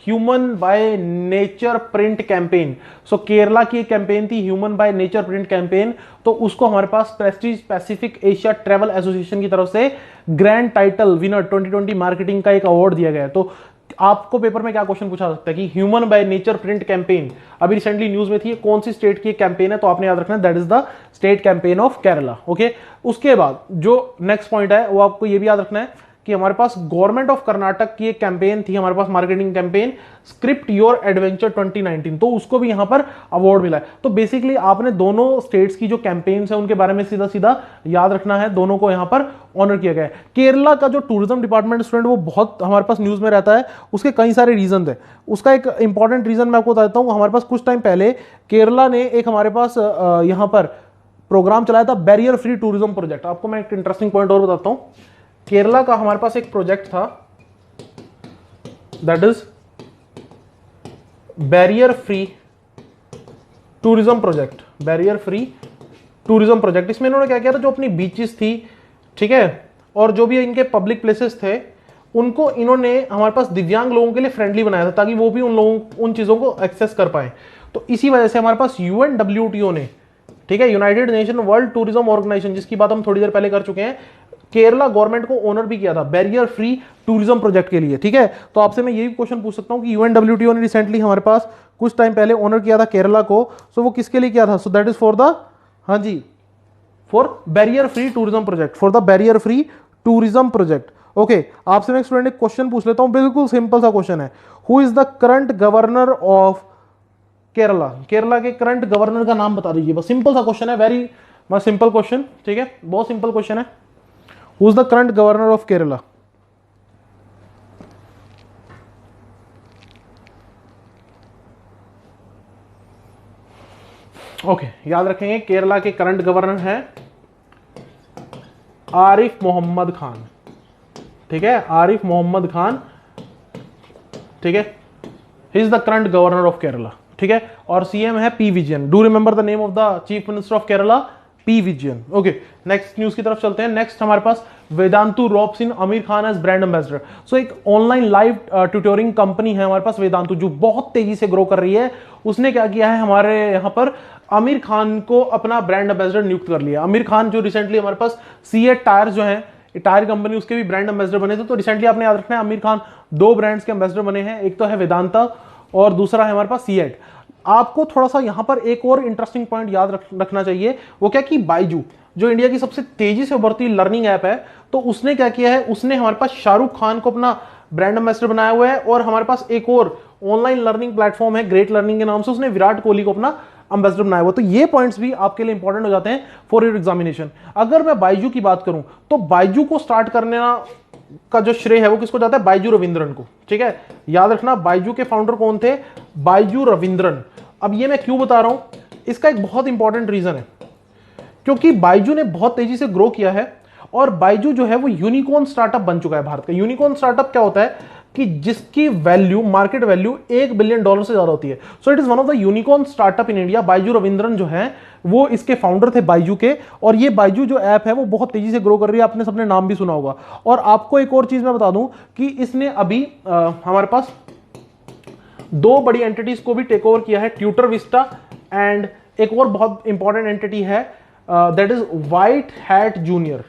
human by nature print campaign. So Kerala की एक कैंपेन थी human by nature print campaign, तो उसको हमारे पास prestige Pacific Asia Travel Association की तरफ से ग्रैंड टाइटल विनर 2020 मार्केटिंग का एक अवार्ड दिया गया है। तो आपको पेपर में क्या क्वेश्चन पूछा सकता है कि human by nature print campaign अभी रिसेंटली न्यूज में थी, कौन सी स्टेट की कैंपेन है, तो आपने याद रखना that is the state campaign of Kerala. Okay, उसके बाद जो नेक्स्ट पॉइंट है वो आपको ये भी याद रखना है कि हमारे पास गवर्नमेंट ऑफ कर्नाटक की एक कैंपेन थी, हमारे पास marketing campaign script your adventure 2019, तो उसको भी यहां पर अवार्ड मिला है। तो बेसिकली आपने दोनों स्टेट्स की जो कैंपेन्स है उनके बारे में सीधा सीधा याद रखना है, दोनों को यहां पर ऑनर किया गया है। केरला का जो टूरिज्म डिपार्टमेंट स्टूडेंट वो बहुत हमारे पास न्यूज में रहता है, उसके कई सारे रीजन है। उसका एक इंपॉर्टेंट रीजन मैं आपको बताता हूं, हमारे पास कुछ टाइम पहले केरला ने एक हमारे पास यहां पर प्रोग्राम चलाया था, बैरियर फ्री टूरिज्म प्रोजेक्ट। आपको मैं एक इंटरेस्टिंग पॉइंट और बताता हूं, केरला का हमारे पास एक प्रोजेक्ट था that is barrier free tourism project, barrier free tourism project. इसमें इन्होंने क्या किया था, जो अपनी बीचेस थी, ठीक है, और जो भी इनके पब्लिक प्लेसेस थे, उनको इन्होंने हमारे पास दिव्यांग लोगों के लिए फ्रेंडली बनाया था ताकि वो भी उन चीजों को एक्सेस कर पाए। तो इसी वजह से हमारे पास UNWTO ने, ठीक है, United nation world tourism organization, जिसकी बात हम थोड़ी देर पहले कर चुके हैं, केरला गवर्नमेंट को ऑनर भी किया था बैरियर फ्री टूरिज्म प्रोजेक्ट के लिए, ठीक है। तो आपसे मैं ये भी क्वेश्चन पूछ सकता हूं कि UNWTO ने रिसेंटली हमारे पास कुछ टाइम पहले ऑनर किया था केरला को, सो वो किसके लिए किया था, so that is for the, हाँ जी, for barrier free tourism project, for the barrier free tourism project. Okay, आपसे मैं स्टूडेंट एक क्वेश्चन पूछ लेता हूं, बिल्कुल सिंपल सा क्वेश्चन है, who is the current governor of Kerala. Kerala के करंट गवर्नर का नाम बता दीजिए, बस सिंपल सा क्वेश्चन है, वेरी मच सिंपल क्वेश्चन, ठीक है, बहुत सिंपल क्वेश्चन है। Who is the current governor of Kerala? Okay, याद रखेंगे केरला के करंट गवर्नर हैं आरिफ मोहम्मद खान, ठीक है, आरिफ मोहम्मद खान, ठीक है, he is the current governor of Kerala, ठीक है, और सीएम है P Vijayan. Do remember the name of the chief minister of Kerala, P Vijayan. Okay, next news की तरफ चलते हैं। नेक्स्ट हमारे पास Vedantu ropes in Aamir Khan as brand ambassador. So एक ऑनलाइन लाइव ट्यूटोरिंग कंपनी है हमारे पास वेदांतु, जो बहुत तेजी से ग्रो कर रही है। उसने क्या किया है, हमारे यहाँ पर आमिर खान को अपना ब्रांड एम्बेसडर नियुक्त कर लिया। आमिर खान जो रिसेंटली हमारे पास सीएट टायर जो है, टायर कंपनी, उसके भी ब्रांड एम्बेसडर बने थे। तो रिसेंटली आपने याद रखना है, आमिर खान 2 ब्रांड्स के एम्बेसडर बने हैं, एक तो है वेदांता और दूसरा है हमारे पास सीएट। आपको थोड़ा सा यहां पर एक और इंटरेस्टिंग पॉइंट याद रखना चाहिए, वो क्या कि बाइजू जो इंडिया की सबसे तेजी से उभरती लर्निंग ऐप है, तो उसने क्या किया है, उसने हमारे पास शाहरुख खान को अपना ब्रांड एम्बेसडर बनाया हुआ है। और हमारे पास एक और ऑनलाइन लर्निंग प्लेटफॉर्म है ग्रेट लर्निंग के नाम से, उसने विराट कोहली को अपना एम्बेसडर बनाया हुआ। तो ये पॉइंट्स भी आपके लिए इंपॉर्टेंट हो जाते हैं फॉर योर एग्जामिनेशन। अगर मैं बाइजू की बात करूं तो बाइजू को स्टार्ट करने का जो श्रेय है वो किसको जाता है, बाइजू रविंद्रन को, ठीक है। याद रखना, बाइजू के फाउंडर कौन थे, बाइजू रविंद्रन। अब ये मैं क्यों बता रहा हूं, इसका एक बहुत इंपॉर्टेंट रीजन है, क्योंकि बाइजू ने बहुत तेजी से ग्रो किया है और बाइजू जो है वो यूनिकॉर्न स्टार्टअप बन चुका है भारत का। यूनिकॉर्न स्टार्टअप क्या होता है कि जिसकी वैल्यू, मार्केट वैल्यू $1 बिलियन से ज्यादा होती है। So it is one of the unicorn startup in India. Byju Raveendran जो है वो इसके फाउंडर थे बाइजू के, और ये बाइजू जो ऐप है वो बहुत तेजी से ग्रो कर रही है। आपने सबने नाम भी सुना होगा। और आपको एक और चीज मैं बता दूं कि इसने अभी हमारे पास 2 बड़ी एंटिटीज को भी टेक ओवर किया है, ट्यूटर विस्टा एंड एक और बहुत इंपॉर्टेंट एंटिटी है that is white Hat junior.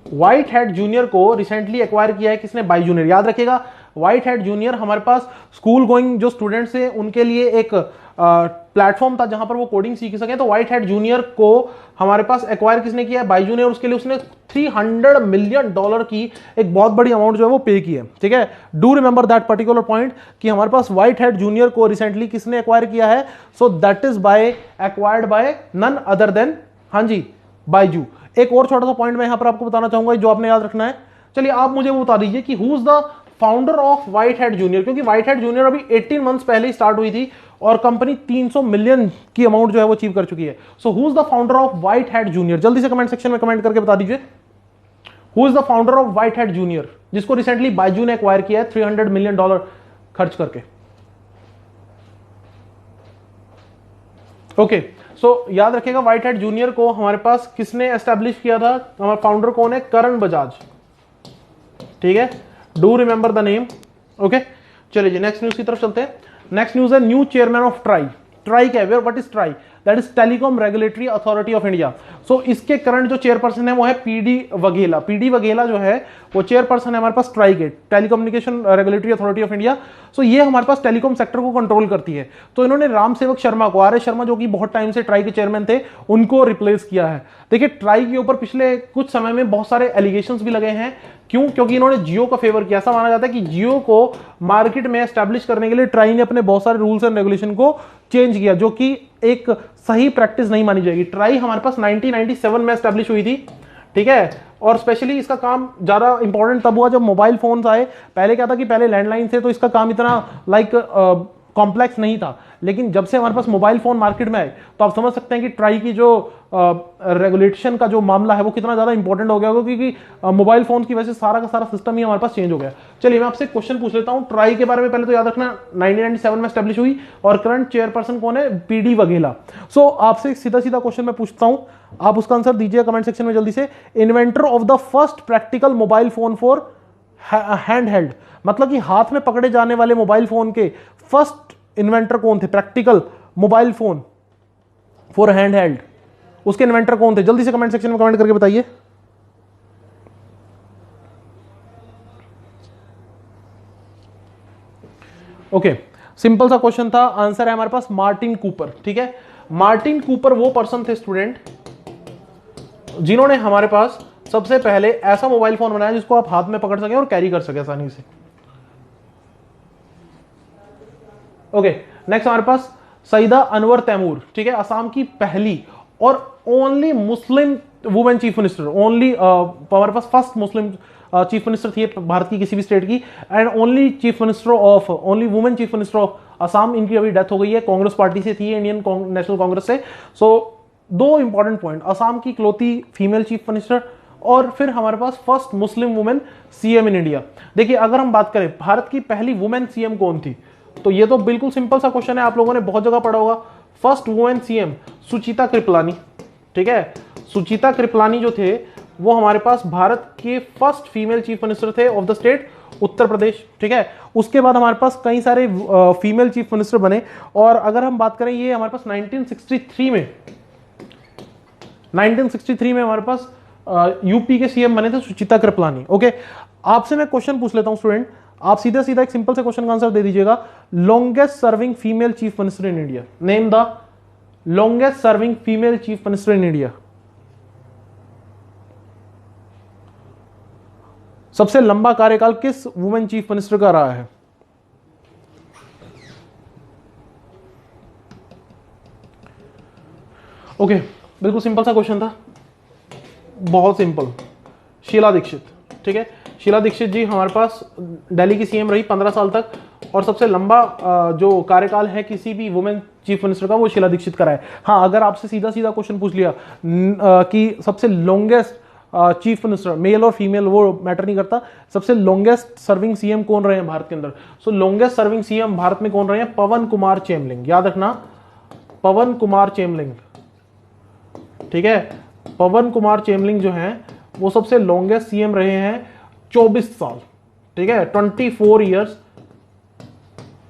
White Hat Junior को रिसेंटली एक्वायर किया है किसने, बाइजू ने। याद रखिएगा, व्हाइट हैट जूनियर हमारे पास स्कूल गोइंग जो स्टूडेंट्स हैं उनके लिए एक प्लेटफॉर्म था जहां पर वो कोडिंग सीख सके। तो व्हाइट हैट जूनियर को हमारे पास एक्वायर किसने किया है, बाइजू ने, और उसके लिए उसने $300 मिलियन की एक बहुत बड़ी अमाउंट जो है वो पे की है, ठीक है। Do remember that particular point कि हमारे पास व्हाइट हैट जूनियर को रिसेंटली किसने एक्वायर किया है। So that is by acquired by none other than, हाँ जी, बाइजू। एक और छोटा सा पॉइंट मैं यहां पर आपको बताना चाहूंगा जो आपने याद रखना है। चलिए आप मुझे वो बता दीजिए कि who is the founder of white Hat junior, क्योंकि व्हाइट हैट जूनियर अभी 18 मंथ्स पहले ही स्टार्ट हुई थी और कंपनी 300 मिलियन की अमाउंट जो है वो अचीव कर चुकी है। So who is the founder of white Hat junior, जल्दी से कमेंट सेक्शन में कमेंट करके बता दीजिए, who is the founder of white Hat junior, जिसको रिसेंटली बाइजू ने एक्वायर किया है $300 मिलियन खर्च करके। ओके, सो याद रखिएगा, व्हाइट हैट जूनियर को हमारे पास किसने एस्टैब्लिश किया था, हमारा फाउंडर कौन है, करण बजाज, ठीक है। Do remember the name. Okay, चलिए जी नेक्स्ट न्यूज की तरफ चलते हैं। नेक्स्ट न्यूज है new chairman of TRAI. TRAI क्या है, what is TRAI, that is Telecom Regulatory Authority of India. So इसके करंट जो चेयरपर्सन है वो है पीडी वघेला। पीडी वघेला जो है वो चेयरपर्सन है हमारे पास ट्राई के, Telecommunication Regulatory Authority of India. So ये हमारे पास टेलीकॉम सेक्टर को कंट्रोल करती है। तो इन्होंने राम सेवक शर्मा को, आर एस शर्मा जो कि बहुत टाइम से ट्राई के चेयरमैन थे, उनको रिप्लेस किया है। देखिए, ट्राई के ऊपर पिछले कुछ समय में बहुत सारे एलिगेशंस भी लगे हैं। क्यों, क्योंकि इन्होंने जियो का फेवर किया। ऐसा माना जाता है कि जियो को मार्केट में एस्टैब्लिश करने के लिए ट्राई ने अपने बहुत सारे रूल्स एंड रेगुलेशन को चेंज किया, जो कि एक सही प्रैक्टिस नहीं मानी जाएगी। ट्राई हमारे पास 1997 में एस्टैब्लिश हुई थी, ठीक है। और स्पेशली इसका काम ज्यादा इंपॉर्टेंट तब हुआ जब मोबाइल फोन्स आए। पहले क्या था कि पहले लैंडलाइन थे तो इसका काम इतना कॉम्प्लेक्स नहीं था, लेकिन जब से हमारे पास मोबाइल फोन मार्केट में आए तो आप समझ सकते हैं कि ट्राई की जो रेगुलेशन का जो मामला है वो कितना ज्यादा इंपॉर्टेंट हो गया होगा, क्योंकि मोबाइल फोन की वजह से सारा का सारा सिस्टम ही हमारे पास चेंज हो गया। चलिए मैं आपसे क्वेश्चन पूछ लेता हूं ट्राई के बारे में। पहले तो याद रखना 1997 में एस्टैब्लिश हुई और करंट चेयरपर्सन कौन है, पीडी वघेला। सो आपसे सीधा सीधा क्वेश्चन मैं पूछता हूं, आप उसका आंसर दीजिए कमेंट सेक्शन में जल्दी से। Inventor of the first practical mobile phone for hand held, मतलब कि हाथ में पकड़े जाने वाले मोबाइल फोन के फर्स्ट इन्वेंटर कौन थे, practical mobile phone for hand held, उसके इन्वेंटर कौन थे, जल्दी से कमेंट सेक्शन में कमेंट करके बताइए। ओके, सिंपल सा क्वेश्चन था, आंसर है हमारे पास मार्टिन कूपर, ठीक है। मार्टिन कूपर वो पर्सन थे स्टूडेंट जिन्होंने हमारे पास सबसे पहले ऐसा मोबाइल फोन बनाया जिसको आप हाथ में पकड़ सके और कैरी कर सके आसानी से। ओके, नेक्स्ट हमारे पास सईदा अनवर तैमूर, ठीक है, असम की पहली और only Muslim women chief minister, only हमारे पास फर्स्ट मुस्लिम चीफ मिनिस्टर थी भारत की किसी भी स्टेट की, and only chief minister of, only women chief minister of Assam. इनकी अभी डेथ हो गई है, कांग्रेस पार्टी से थी, इंडियन नेशनल कांग्रेस से। सो दो इंपॉर्टेंट पॉइंट, असम की इकलौती फीमेल चीफ मिनिस्टर और फिर हमारे पास first Muslim women CM in India. देखिए अगर हम बात करें भारत की पहली वुमेन सीएम कौन थी, तो ये तो बिल्कुल सिंपल सा क्वेश्चन है, आप लोगों ने बहुत जगह पढ़ा होगा। फर्स्ट वुमेन सीएम सुचिता कृपलानी, ठीक है। सुचिता कृपलानी जो थे वो हमारे पास भारत के फर्स्ट फीमेल चीफ मिनिस्टर थे of the state Uttar Pradesh, ठीक है। उसके बाद हमारे पास कई सारे फीमेल चीफ मिनिस्टर बने, और अगर हम बात करें ये हमारे पास 1963 में हमारे पास यूपी के सीएम बने थे सुचिता कृपलानी। ओके, आपसे मैं क्वेश्चन पूछ लेता हूं स्टूडेंट, आप सीधा सीधा एक सिंपल से क्वेश्चन का आंसर दे दीजिएगा। Longest serving female chief minister in India, name the longest serving female chief minister in India. सबसे लंबा कार्यकाल किस वुमेन चीफ मिनिस्टर का रहा है? ओके, बिल्कुल सिंपल सा क्वेश्चन था, बहुत सिंपल, शीला दीक्षित, ठीक है। शीला दीक्षित जी हमारे पास दिल्ली की सीएम रही 15 साल तक, और सबसे लंबा जो कार्यकाल है किसी भी वुमेन चीफ मिनिस्टर का वो शीला दीक्षित का है। हाँ, अगर आपसे सीधा सीधा क्वेश्चन पूछ लिया कि सबसे लॉन्गेस्ट चीफ मिनिस्टर मेल और फीमेल वो मैटर नहीं करता, सबसे लॉन्गेस्ट सर्विंग सीएम कौन रहे हैं भारत के अंदर, सो लॉन्गेस्ट सर्विंग सीएम भारत में कौन रहे हैं? पवन कुमार चेमलिंग, याद रखना, पवन कुमार चेमलिंग, ठीक है। पवन कुमार चेमलिंग जो हैं वो सबसे लॉन्गेस्ट सीएम रहे हैं 24 साल, ठीक है, 24 ईयर्स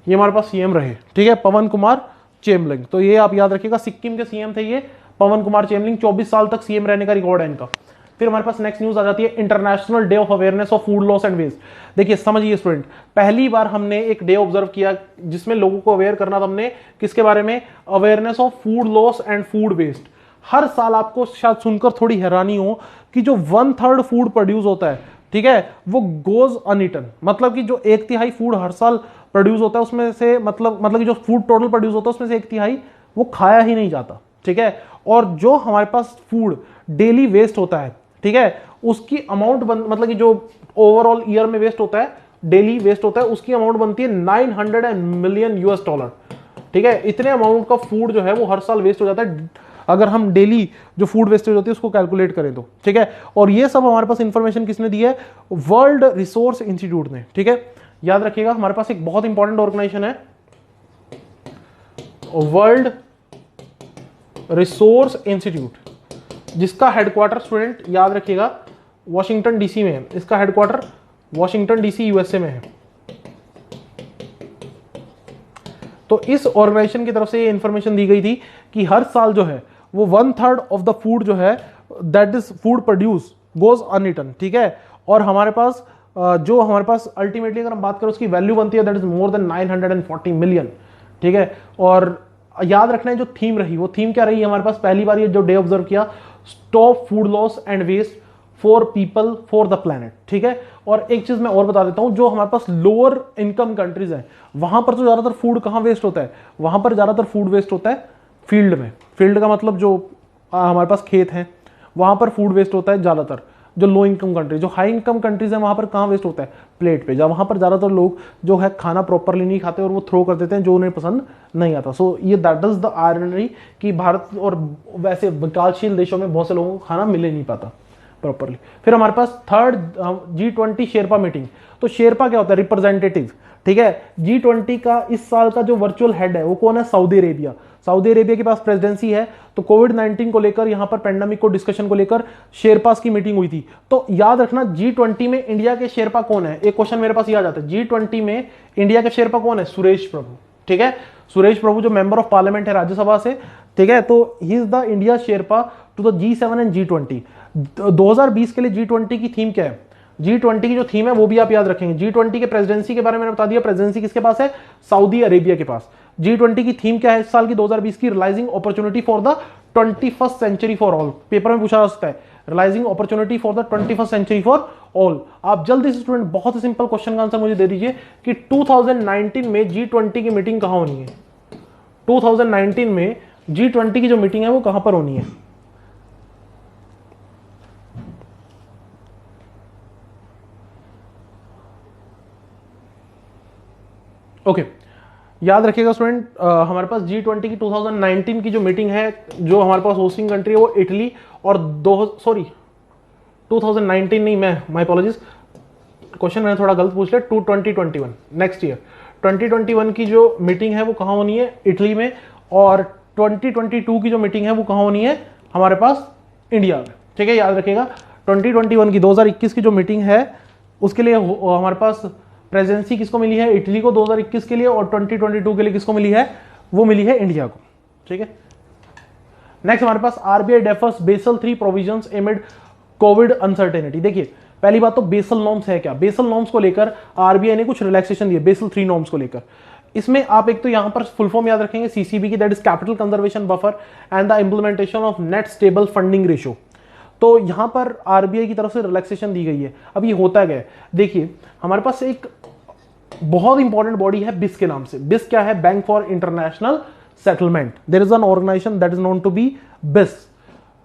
ये हमारे पास सीएम रहे, ठीक है, पवन कुमार चेमलिंग। तो ये आप याद रखिएगा, सिक्किम के सीएम थे ये पवन कुमार चेमलिंग, 24 साल तक सीएम रहने का रिकॉर्ड है इनका। फिर हमारे पास नेक्स्ट न्यूज आ जाती है, international day of awareness of food loss and waste. देखिए समझिए स्टूडेंट, पहली बार हमने एक डे ऑब्जर्व किया जिसमें लोगों को अवेयर करना था हमने किसके बारे में? Awareness of food loss and food waste. हर साल आपको शायद सुनकर थोड़ी हैरानी हो कि जो 1/3 फूड प्रोड्यूस होता है, ठीक है, वो गोज अनईटन, मतलब कि जो 1/3 फूड हर साल प्रोड्यूस होता है उसमें से मतलब कि जो फूड टोटल प्रोड्यूस होता है उसमें से 1/3 वो खाया ही नहीं जाता, ठीक है। और जो हमारे पास फूड डेली वेस्ट होता है, ठीक है, उसकी अमाउंट मतलब कि जो ओवरऑल ईयर में वेस्ट होता है, डेली वेस्ट होता है, उसकी अमाउंट बनती है 900 मिलियन US$, ठीक है। इतने अमाउंट का फूड जो है वो हर साल वेस्ट हो जाता है अगर हम डेली जो फूड वेस्टेज होती है उसको कैलकुलेट करें तो, ठीक है। और ये सब हमारे पास इंफॉर्मेशन किसने दी है? वर्ल्ड रिसोर्स इंस्टीट्यूट ने, ठीक है। याद रखिएगा हमारे पास एक बहुत इंपॉर्टेंट ऑर्गेनाइजेशन है वर्ल्ड रिसोर्स इंस्टीट्यूट, जिसका हेडक्वार्टर स्टूडेंट याद रखिएगा वॉशिंगटन डीसी में है। इसका हेडक्वार्टर वॉशिंगटन डीसी यूएसए में है। तो इस ऑर्गेनाइजेशन की तरफ से ये इंफॉर्मेशन दी गई थी कि हर साल जो है वो 1/3 ऑफ द फूड जो है that is food produce goes uneaten, ठीक है। और हमारे पास जो हमारे पास अल्टीमेटली अगर हम बात करें उसकी वैल्यू बनती है that is more than 940 million, ठीक है। और याद रखना है जो थीम रही वो थीम क्या रही? हमारे पास पहली बार ये जो डे ऑब्जर्व किया, stop food loss and waste for people for the planet, ठीक है। और एक चीज मैं और बता देता हूं, जो हमारे पास लोअर इनकम कंट्रीज है वहां पर तो ज्यादातर फूड कहां वेस्ट होता है? वहां पर ज्यादातर फूड वेस्ट होता है फील्ड में। फील्ड का मतलब जो हमारे पास खेत हैं वहां पर फूड वेस्ट होता है ज्यादातर। जो लो इनकम कंट्री, जो हाई इनकम कंट्रीज है वहां पर कहां वेस्ट होता है? प्लेट पे। जब वहां पर ज्यादातर लोग जो है खाना प्रॉपरली नहीं खाते और वो थ्रो कर देते हैं जो उन्हें पसंद नहीं आता। सो ये दैट इज द आयरनी कि भारत और वैसे विकासशील देशों में बहुत से लोगों को खाना मिल ही नहीं पाता प्रॉपरली। फिर हमारे पास थर्ड G20 शेरपा मीटिंग। तो शेरपा क्या होता है? रिप्रेजेंटेटिव, ठीक है। G20 का इस साल का जो वर्चुअल हेड है वो कौन है? Saudi Arabia. सऊदी अरेबिया के पास प्रेसिडेंसी है, तो कोविड-19 को लेकर यहां पर पेंडेमिक को डिस्कशन को लेकर शेरपास की मीटिंग हुई थी। तो याद रखना G20 में इंडिया के शेरपा कौन है? एक क्वेश्चन मेरे पास ये आ जाता है, G20 में इंडिया के शेरपा कौन है? सुरेश प्रभु, ठीक है। सुरेश प्रभु जो मेंबर ऑफ पार्लियामेंट है राज्यसभा से, ठीक है। तो he is the India sherpa to the G7 and G20। 2020 के लिए G20 की थीम क्या है? G20 की जो थीम है वो भी आप याद रखेंगे। G20 के प्रेसिडेंसी के बारे में बता दिया, प्रेसिडेंसी किसके पास है? सऊदी अरेबिया के पास। G20 की थीम क्या है इस साल की 2020 की? Realising opportunity for the 21st century for all. Paper में पूछा जा सकता है, realising opportunity for the 21st century for all. आप जल्दी से स्टूडेंट बहुत ही सिंपल क्वेश्चन का आंसर मुझे दे दीजिए कि 2019 में G20 की मीटिंग कहां होनी है? 2019 में G20 की जो मीटिंग है वो कहां पर होनी है? ओके, याद रखिएगा स्टूडेंट, हमारे पास G20 की 2019 की जो मीटिंग है, जो हमारे पास होस्टिंग कंट्री है वो इटली और 2019 नहीं, मैं माय अपॉलॉजीज, क्वेश्चन मैंने थोड़ा गलत पूछ लिया, 2021 नेक्स्ट ईयर 2021 की जो मीटिंग है वो कहाँ होनी है, इटली में, और 2022 की जो मीटिंग है वो कहाँ होनी है, हमारे पास इंडिया में। ठीक है, याद रखिएगा 2021 की 2021 की जो मीटिंग है उसके लिए हमारे पास प्रेजेंसी किसको मिली है, इटली को 2021 के लिए, और 2022 के लिए किसको मिली है, वो मिली है इंडिया को। ठीक है, नेक्स्ट हमारे पास RBI defers Basel 3 provisions amid Covid uncertainty. देखिए पहली बात तो बेसल नॉर्म्स है क्या, बेसल नॉर्म्स को लेकर आरबीआई ने कुछ रिलैक्सेशन दिए बेसल 3 नॉर्म्स को लेकर। इसमें आप एक तो यहां पर फुल फॉर्म याद रखेंगे सीसीबी की, that is capital conservation buffer and the implementation of net stable funding ratio. तो यहां पर आरबीआई की तरफ से रिलैक्सेशन दी गई है। अब ये होता गया, देखिए हमारे पास एक बहुत इंपॉर्टेंट बॉडी है बिस के नाम से। बिस क्या है, bank for international settlement. There is an organisation that is known to be BIS.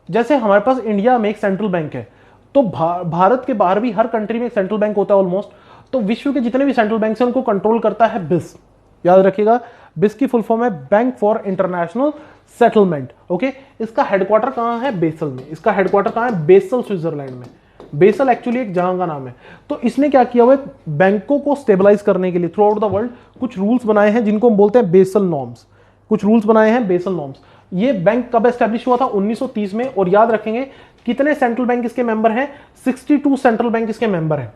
जैसे हमारे पास इंडिया में एक सेंट्रल बैंक है, तो भारत के बाहर भी हर कंट्री में एक सेंट्रल बैंक होता है ऑलमोस्ट, तो विश्व के जितने भी सेंट्रल बैंक हैं उनको कंट्रोल करता है बिस। याद रखिएगा बिस की फुल फॉर्म है bank for international settlement. Okay, इसका हेडक्वार्टर कहां है, बेसल में। इसका हेडक्वार्टर कहां है, बेसल स्विट्जरलैंड में। बेसल एक्चुअली एक जगह का नाम है। तो इसने क्या किया हुआ है, बैंकों को स्टेबलाइज करने के लिए थ्रू आउट द वर्ल्ड कुछ रूल्स बनाए हैं जिनको हम बोलते हैं बेसल नॉर्म्स। कुछ रूल्स बनाए हैं बेसल नॉर्म्स। ये बैंक कब एस्टैब्लिश हुआ था, 1930 में। और याद रखेंगे कितने सेंट्रल बैंक इसके मेंबर हैं, 62 सेंट्रल बैंक इसके मेंबर हैं।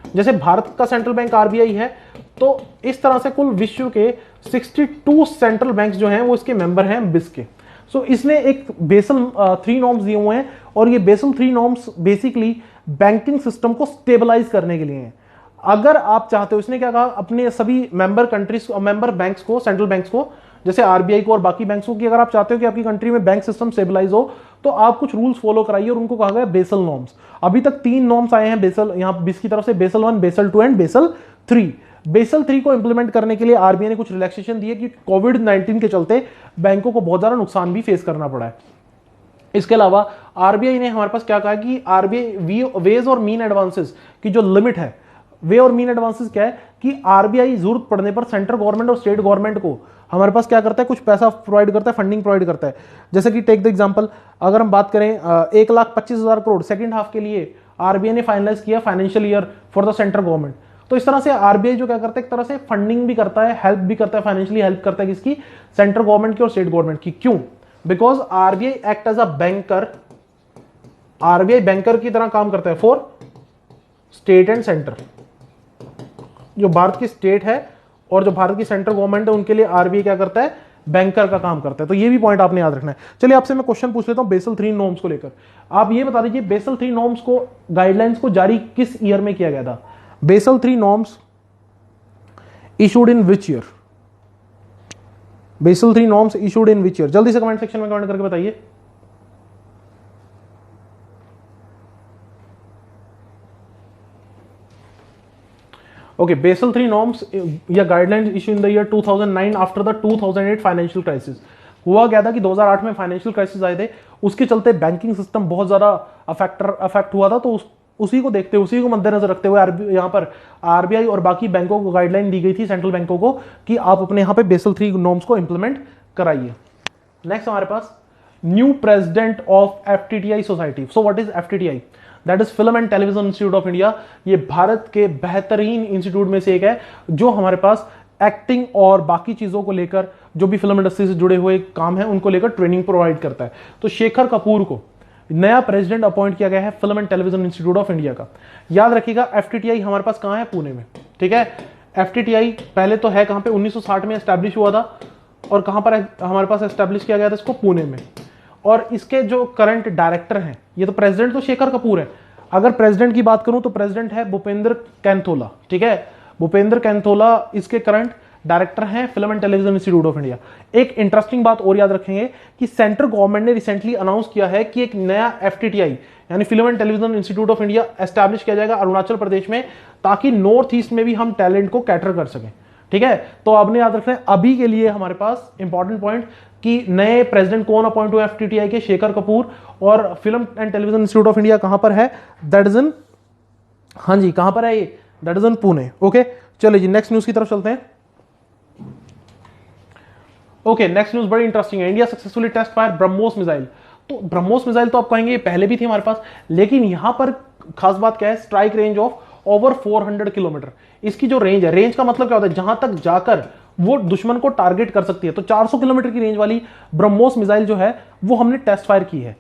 जैसे भारत का सेंट्रल बैंक आरबीआई है, तो इस तरह से कुल विश्व के 62 सेंट्रल बैंक जो हैं वो इसके मेंबर हैं बिस के। सो इसने एक बेसल 3 नॉर्म्स दिए हुए हैं, और ये Basel 3 norms basically banking system को स्टेबलाइज करने के लिए हैं। अगर आप चाहते हो, इसने क्या कहा अपने सभी मेंबर कंट्रीज, मेंबर बैंक्स को, सेंट्रल बैंक्स को, जैसे आरबीआई को और बाकी बैंक्स को, कि अगर आप चाहते हो कि आपकी कंट्री में बैंक सिस्टम स्टेबलाइज हो तो आप कुछ रूल्स फॉलो कराइए, और उनको कहा गया बेसल नॉर्म्स। अभी तक 3 नॉर्म्स आए हैं बेसल, यहां बिस की तरफ से, Basel 1, Basel 2 and Basel 3। Basel 3 को इंप्लीमेंट करने के लिए आरबीआई ने कुछ रिलैक्सेशन दिए कि कोविड-19 के चलते बैंकों को बहुत ज्यादा नुकसान भी फेस करना पड़ा है। इसके अलावा आरबीआई ने हमारे पास क्या कहा कि आरबीआई वेज और मीन एडवांसेस की जो लिमिट है, वे और मीन एडवांसेस क्या है कि आरबीआई जरूरत पड़ने पर सेंट्रल गवर्नमेंट और स्टेट गवर्नमेंट को हमारे पास क्या करता है, कुछ पैसा प्रोवाइड करता है, फंडिंग प्रोवाइड करता है। जैसे कि टेक द एग्जांपल, अगर हम बात करें 1,25,000 करोड़ सेकंड हाफ के लिए आरबीआई ने फाइनलाइज किया financial year for the central government. तो इस तरह से आरबीआई जो क्या करता है, एक तरह से फंडिंग भी करता है, हेल्प भी करता है, फाइनेंशियली हेल्प करता है किसकी, सेंट्रल गवर्नमेंट की और स्टेट गवर्नमेंट की। क्यों, because RBI act as a banker, RBI banker की तरह काम करता है फॉर स्टेट एंड सेंटर। जो भारत की स्टेट है और जो भारत की सेंट्रल गवर्नमेंट है उनके लिए आरबीआई क्या करता है, बैंकर का काम करता है। तो ये भी पॉइंट आपने याद रखना है। चलिए आपसे मैं क्वेश्चन पूछ लेता हूं बेसल 3 नॉर्म्स को लेकर। आप ये बता दीजिए बेसल 3 नॉर्म्स को, गाइडलाइंस को जारी किस ईयर में किया गया था। Basel 3 norms issued in which year, Basel 3 norms issued in which year, जल्दी से कमेंट सेक्शन में कमेंट करके बताइए। ओके, बेसल 3 नॉर्म्स या guidelines issue in the year 2009 after the 2008 financial crisis. हुआ क्या था कि 2008 में फाइनेंशियल क्राइसिस आए थे, उसके चलते बैंकिंग सिस्टम बहुत ज्यादा अफेक्ट हुआ था। तो उसी को देखते हुए, उसी को मद्देनजर रखते हुए यहाँ पर आरबीआई और बाकी बैंकों को गाइडलाइन दी गई थी, सेंट्रल बैंकों को, कि आप अपने यहाँ पे बेसल 3 नॉर्म्स को इंप्लीमेंट कराइए। नेक्स्ट हमारे पास new president of FTII society. So what is FTII, that is Film and Television Institute of India. ये भारत के बेहतरीन इंस्टीट्यूट में से एक है जो हमारे पास एक्टिंग और बाकी चीजों को लेकर, जो भी फिल्म इंडस्ट्री से जुड़े हुए काम है उनको लेकर ट्रेनिंग प्रोवाइड करता है। तो शेखर कपूर को नया प्रेसिडेंट अपॉइंट किया गया है film and Television Institute of India का। याद रखिएगा एफटीटीआई हमारे पास कहां है, पुणे में। ठीक है, एफटीटीआई पहले तो है कहां पे, 1960 में एस्टैब्लिश हुआ था, और कहां पर हमारे पास एस्टैब्लिश किया गया था इसको, पुणे में। और इसके जो करंट डायरेक्टर हैं, ये तो प्रेसिडेंट तो शेखर कपूर है, अगर प्रेसिडेंट की बात करूं तो प्रेसिडेंट है भूपेंद्र कैंथोला। ठीक है, भूपेंद्र कैंथोला इसके करंट डायरेक्टर हैं film and Television Institute of India. एक इंटरेस्टिंग बात और याद रखेंगे कि सेंट्रल गवर्नमेंट ने रिसेंटली अनाउंस किया है कि एक नया एफटीटीआई यानी film and Television Institute of India establish किया जाएगा अरुणाचल प्रदेश में, ताकि नॉर्थ ईस्ट में भी हम टैलेंट को कैटर कर सकें। ठीक है, तो आपने याद रखना है अभी के लिए हमारे पास इंपॉर्टेंट पॉइंट कि नए प्रेसिडेंट कौन अपॉइंट हुए एफटीटीआई के, शेखर कपूर। और film and Television Institute of India कहां पर है, दैट इज इन, हाँ जी कहां पर है ये, that is in Pune. Okay, चलिए जी नेक्स्ट न्यूज की तरफ चलते हैं। ओके, नेक्स्ट न्यूज बड़ी इंटरेस्टिंग है। India successfully test fire BrahMos missile. तो ब्रह्मोस मिसाइल तो आप कहेंगे ये पहले भी थी हमारे पास, लेकिन यहां पर खास बात क्या है, strike range of over 400 kilometre. इसकी जो रेंज है, रेंज का मतलब क्या होता है, जहां तक जाकर वो दुश्मन को टारगेट कर सकती है। तो 400 किलोमीटर की रेंज वाली ब्रह्मोस मिसाइल जो है वो हमने टेस्ट फायर की है।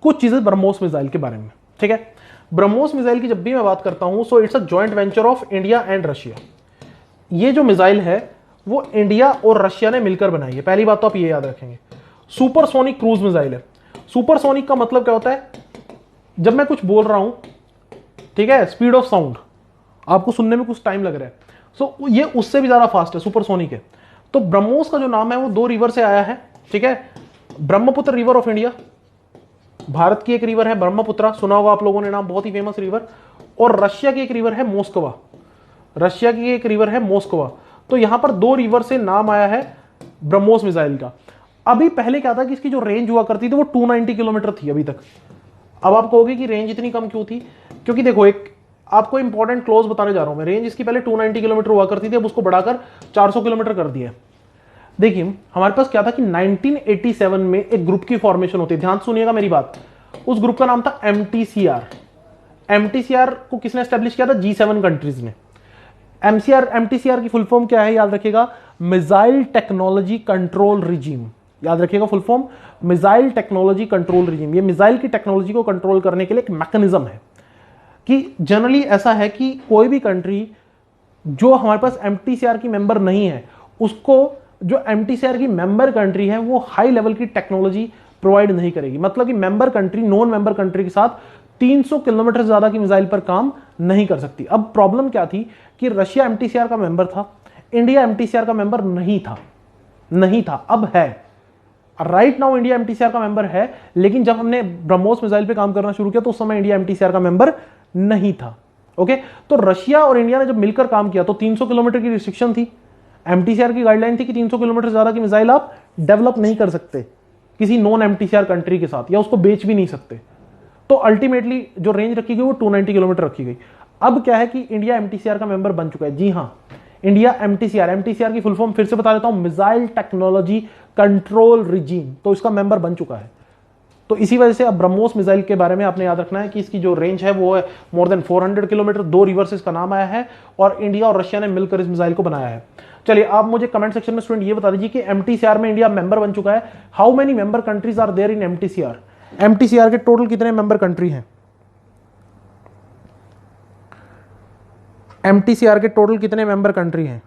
कुछ चीजें ब्रह्मोस मिसाइल के बारे में, ठीक है। ब्रह्मोस मिसाइल की जब भी मैं बात करता हूं, so it's a joint venture of India and Russia. ये जो मिसाइल है वो इंडिया और रशिया ने मिलकर बनाई है। पहली बात तो आप ये याद रखेंगे। सुपरसोनिक क्रूज मिसाइल है। सुपरसोनिक का मतलब क्या होता है, जब मैं कुछ बोल रहा हूं, ठीक है, स्पीड ऑफ साउंड आपको सुनने में कुछ टाइम लग रहा है, सो ये उससे भी ज्यादा फास्ट है, सुपरसोनिक है। तो ब्रह्मोस का जो नाम है वो दो रिवर से आया है, ठीक है। Brahmaputra river of India, Bharat की एक रिवर है ब्रह्मपुत्र, सुना होगा आप लोगों ने नाम, बहुत ही फेमस रिवर। और रशिया की एक रिवर है मोस्कवा, रशिया की एक रिवर है मोस्कवा। तो यहां पर दो रिवर से नाम आया है ब्रह्मोस मिसाइल का। अभी पहले क्या था कि इसकी जो रेंज हुआ करती थी वो 290 किलोमीटर थी अभी तक। अब आप कहोगे कि रेंज इतनी कम क्यों थी, क्योंकि देखो एक आपको इंपॉर्टेंट क्लोज बताने जा रहा हूं मैं। रेंज इसकी पहले 290 किलोमीटर हुआ करती थी, अब उसको बढ़ाकर 400 किलोमीटर कर दिया। देखिए हमारे पास क्या था कि 1987 में एक ग्रुप की फॉर्मेशन होती है, ध्यान सुनिएगा मेरी बात। उस ग्रुप का नाम था एमटीसीआर। एमटीसीआर को किसने एस्टेब्लिश किया था, G7 कंट्रीज ने। एमटीसीआर की फुल फॉर्म क्या है, याद रखिएगा, मिसाइल टेक्नोलॉजी कंट्रोल रिजीम। याद रखिएगा full form, missile technology control regime. ये मिसाइल की टेक्नोलॉजी को कंट्रोल करने के लिए एक मैकेनिज्म है कि जनरली ऐसा है कि कोई भी कंट्री जो हमारे पास एमटीसीआर की मेंबर नहीं है, उसको जो एमटीसीआर की मेंबर कंट्री है वो हाई लेवल की टेक्नोलॉजी प्रोवाइड नहीं करेगी। मतलब कि member country non member country के साथ 300 किलोमीटर से ज्यादा की मिसाइल पर काम नहीं कर सकती। अब प्रॉब्लम क्या थी कि रशिया एमटीसीआर का मेंबर था, इंडिया एमटीसीआर का मेंबर नहीं था, अब है। राइट नाउ इंडिया एमटीसीआर का मेंबर है, लेकिन जब हमने ब्रह्मोस मिसाइल पे काम करना शुरू किया तो उस समय इंडिया एमटीसीआर का मेंबर नहीं था। ओके, तो रशिया और इंडिया ने जब मिलकर काम किया तो 300 किलोमीटर की रिस्ट्रिक्शन थी। एमटीसीआर की गाइडलाइन थी कि 300 किलोमीटर से ज्यादा की मिसाइल आप डेवलप नहीं कर सकते किसी नॉन एमटीसीआर कंट्री के साथ, या उसको बेच भी नहीं सकते। तो अल्टीमेटली जो रेंज रखी गई वो 290 किलोमीटर रखी गई। अब क्या है कि इंडिया एमटीसीआर का मेंबर बन चुका है। जी हां, इंडिया एमटीसीआर की फुल फॉर्म फिर से बता देता हूं, मिसाइल टेक्नोलॉजी कंट्रोल रिजीम। तो इसका मेंबर बन चुका है। तो इसी वजह से अब ब्रह्मोस मिसाइल के बारे में आपने याद रखना है कि इसकी जो रेंज है वो है मोर देन 400 किलोमीटर। दो रिवर से इसका नाम आया है और इंडिया और रशिया ने मिलकर इस मिसाइल को बनाया है। चलिए आप मुझे कमेंट सेक्शन में स्टूडेंट ये बता दीजिए कि एमटीसीआर में इंडिया मेंबर बन चुका है। How many member countries are there in MTCR? MTCR के टोटल कितने मेंबर कंट्री हैं? एमटीसीआर के टोटल कितने मेंबर कंट्री हैं?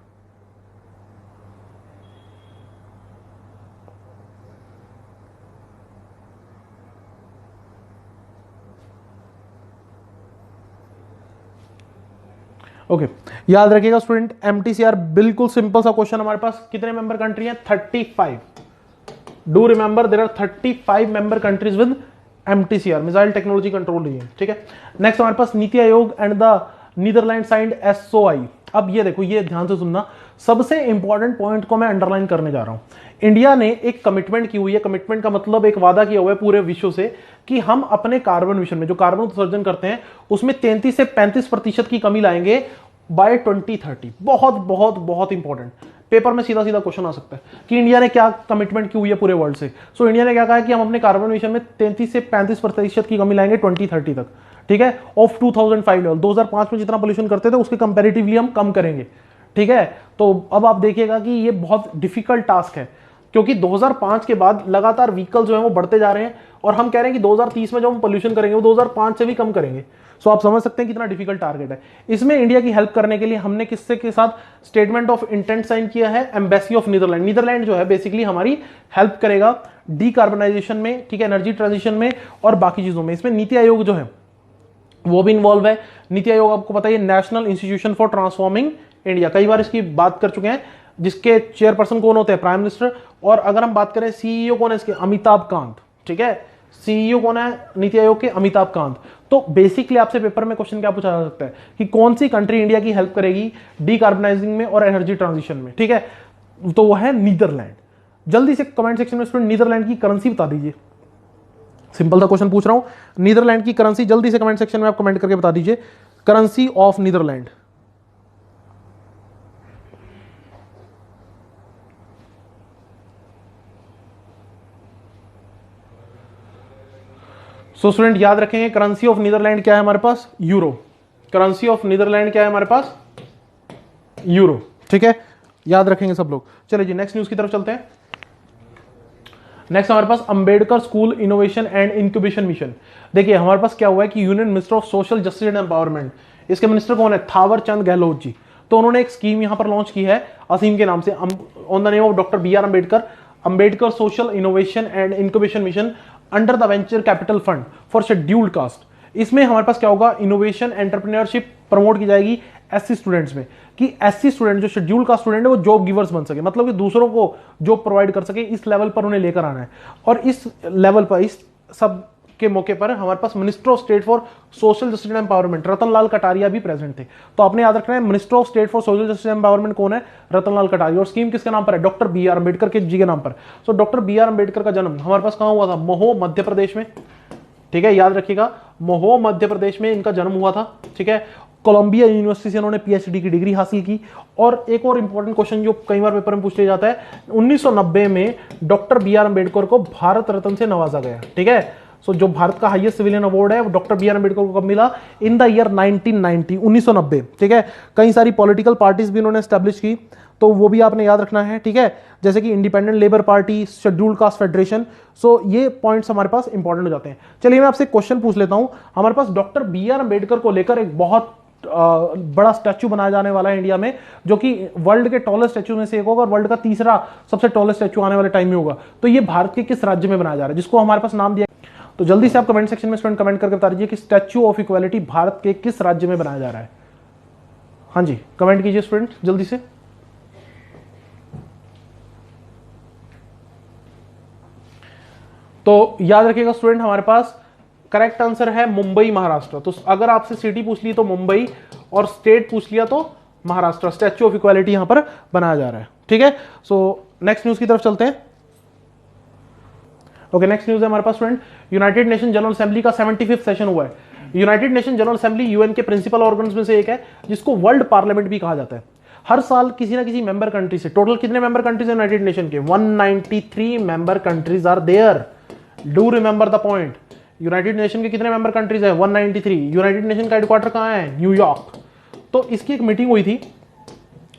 ओके, याद रखिएगा स्टूडेंट, एमटीसीआर बिल्कुल सिंपल सा क्वेश्चन, हमारे पास कितने मेंबर कंट्री हैं? 35। Do remember there are 35 member countries with MTCR, missile technology control regime, ठीक है। नेक्स्ट हमारे पास NITI Aayog and the Netherland signed SOI. अब ये देखो, ये ध्यान से सुनना, सबसे इंपॉर्टेंट पॉइंट को मैं अंडरलाइन करने जा रहा हूं। इंडिया ने एक कमिटमेंट की हुई है, कमिटमेंट का मतलब एक वादा किया हुआ है पूरे विश्व से कि हम अपने कार्बन मिशन में जो कार्बन उत्सर्जन करते हैं उसमें 33 से 35% की कमी लाएंगे बाय 2030। बहुत बहुत बहुत इंपॉर्टेंट, पेपर में सीधा सीधा क्वेश्चन आ सकता है कि इंडिया ने क्या कमिटमेंट की हुई है पूरे वर्ल्ड से। सो इंडिया ने क्या कहा है कि हम अपने कार्बन मिशन में 33 से 35% की कमी लाएंगे 2030 तक, ठीक है, ऑफ 2005 लेवल। 2005 में जितना पोल्यूशन करते थे उसके कंपैरेटिवली हम कम करेंगे, ठीक है। तो अब आप देखिएगा कि ये बहुत डिफिकल्ट टास्क है, क्योंकि 2005 के बाद लगातार व्हीकल जो है वो बढ़ते जा रहे हैं और हम कह रहे हैं कि 2030 में जो हम पोल्यूशन करेंगे वो 2005 से भी कम करेंगे। सो आप समझ सकते हैं कितना डिफिकल्ट टारगेट है। इसमें इंडिया की हेल्प करने के लिए हमने किससे के साथ स्टेटमेंट ऑफ इंटेंट साइन किया है? Embassy of Netherlands. नीदरलैंड जो है बेसिकली हमारी हेल्प करेगा डीकार्बनाइजेशन में, ठीक है, एनर्जी ट्रांजिशन में और बाकी चीजों में। इसमें नीति आयोग जो है वो भी इन्वॉल्व है। नीति आयोग आपको पता है national institution for transforming India, कई बार इसकी बात कर चुके हैं, जिसके चेयरपर्सन कौन होते हैं? Prime minister. और अगर हम बात करें सीईओ कौन है इसके? अमिताभ कांत, ठीक है। सीईओ कौन है नीति आयोग के? अमिताभ कांत। तो बेसिकली आपसे पेपर में क्वेश्चन क्या पूछा जा सकता है कि कौन सी कंट्री इंडिया की हेल्प करेगी डीकार्बनाइजिंग में और एनर्जी ट्रांजिशन में, ठीक है, तो वो है नीदरलैंड। जल्दी से कमेंट सेक्शन में स्टूडेंट नीदरलैंड की करेंसी बता दीजिए। सिंपल सा क्वेश्चन पूछ रहा हूं, नीदरलैंड की करेंसी जल्दी से कमेंट सेक्शन में आप कमेंट करके बता दीजिए, currency of Netherland. So student याद रखेंगे करेंसी ऑफ नीदरलैंड क्या है हमारे पास, यूरो। करेंसी ऑफ नीदरलैंड क्या है हमारे पास, यूरो। ठीक है, याद रखेंगे सब लोग। चलिए जी नेक्स्ट न्यूज की तरफ चलते हैं। नेक्स्ट हमारे पास Ambedkar school innovation and incubation mission. देखिए हमारे पास क्या हुआ है कि union minister of social justice and empowerment, इसके मिनिस्टर कौन है, थावर चंद गहलोत जी। तो उन्होंने एक स्कीम यहां पर लॉन्च की है असीम के नाम से, on the name of doctor B R Ambedkar, Ambedkar social innovation and incubation mission under the venture capital fund for scheduled caste. इसमें हमारे पास क्या होगा, इनोवेशन एंटरप्रेन्योरशिप प्रमोट की जाएगी एससी स्टूडेंट्स में, कि एससी स्टूडेंट जो शेड्यूल का स्टूडेंट है वो जॉब गिवर्स बन सके, मतलब कि दूसरों को जॉब प्रोवाइड कर सके, इस लेवल पर उन्हें लेकर आना है। और इस लेवल पर, इस सब के मौके पर हमारे पास minister of state for social justice and empowerment Ratanlal Kataria भी प्रेजेंट थे। तो आपने याद रखना है minister of state for social justice and empowerment कौन है, रतनलाल कटारिया। और स्कीम किसके नाम पर है, डॉक्टर बी आर अम्बेडकर के जी के नाम पर। So doctor B R Ambedkar का जन्म हमारे पास कहां हुआ था, महो मध्य प्रदेश में। ठीक है, याद रखिएगा महो मध्य प्रदेश में इनका जन्म हुआ था। ठीक है, कोलंबिया यूनिवर्सिटी से इन्होंने पीएचडी की डिग्री हासिल की। और एक और इंपॉर्टेंट क्वेश्चन जो कई बार पेपर में पूछ लिया जाता है, 1990 में डॉक्टर बी आर अम्बेडकर को भारत रत्न से नवाजा गया। ठीक है, सो जो भारत का हाईएस्ट सिविलियन अवार्ड है वो डॉक्टर बी आर अम्बेडकर को कब मिला, इन द ईयर 1990, 1990। ठीक है, कई सारी पॉलिटिकल पार्टीज भी इन्होंने स्टैब्लिश की, तो वो भी आपने याद रखना है। ठीक है, जैसे कि Independent Labour Party, Scheduled Caste Federation. So ये पॉइंट्स हमारे पास इंपॉर्टेंट हो जाते हैं। चलिए मैं आपसे क्वेश्चन पूछ लेता हूं, हमारे पास डॉक्टर बी आर अम्बेडकर को लेकर एक बहुत बड़ा स्टैच्यू बनाया जाने वाला है इंडिया में, जो कि वर्ल्ड के टॉलेस्ट स्टैच्यू में से एक होगा और वर्ल्ड का तीसरा सबसे टॉलेस्ट स्टैच्यू आने वाले टाइम में होगा। तो ये भारत के किस राज्य में बनाया जा रहा है, जिसको हमारे पास नाम दिया। तो जल्दी से आप कमेंट सेक्शन में स्टूडेंट कमेंट करके बता दीजिए कि स्टैच्यू ऑफ इक्वालिटी भारत के किस राज्य में बनाया जा रहा है। हाँ जी, कमेंट कीजिए स्टूडेंट जल्दी से। तो याद रखिएगा स्टूडेंट, हमारे पास करेक्ट आंसर है मुंबई महाराष्ट्र। तो अगर आपसे सिटी पूछ ली तो मुंबई, और स्टेट पूछ लिया तो महाराष्ट्र। स्टैच्यू ऑफ इक्वालिटी यहां पर बनाया जा रहा है। ठीक है, सो नेक्स्ट न्यूज की तरफ चलते हैं। ओके, नेक्स्ट न्यूज है हमारे पास student, United Nation General Assembly का 75वां सेशन हुआ है। United Nation General Assembly UN के प्रिंसिपल ऑर्गन्स में से एक है, जिसको वर्ल्ड पार्लियामेंट भी कहा जाता है। हर साल किसी ना किसी मेंबर कंट्री से, टोटल कितने मेंबर कंट्रीज है यूनाइटेड नेशन के, 193 member countries are there. Do remember the point, United Nation के कितने मेंबर कंट्रीज है, 193। यूनाइटेड नेशन का हेडक्वार्टर कहां है, न्यूयॉर्क। तो इसकी एक मीटिंग हुई थी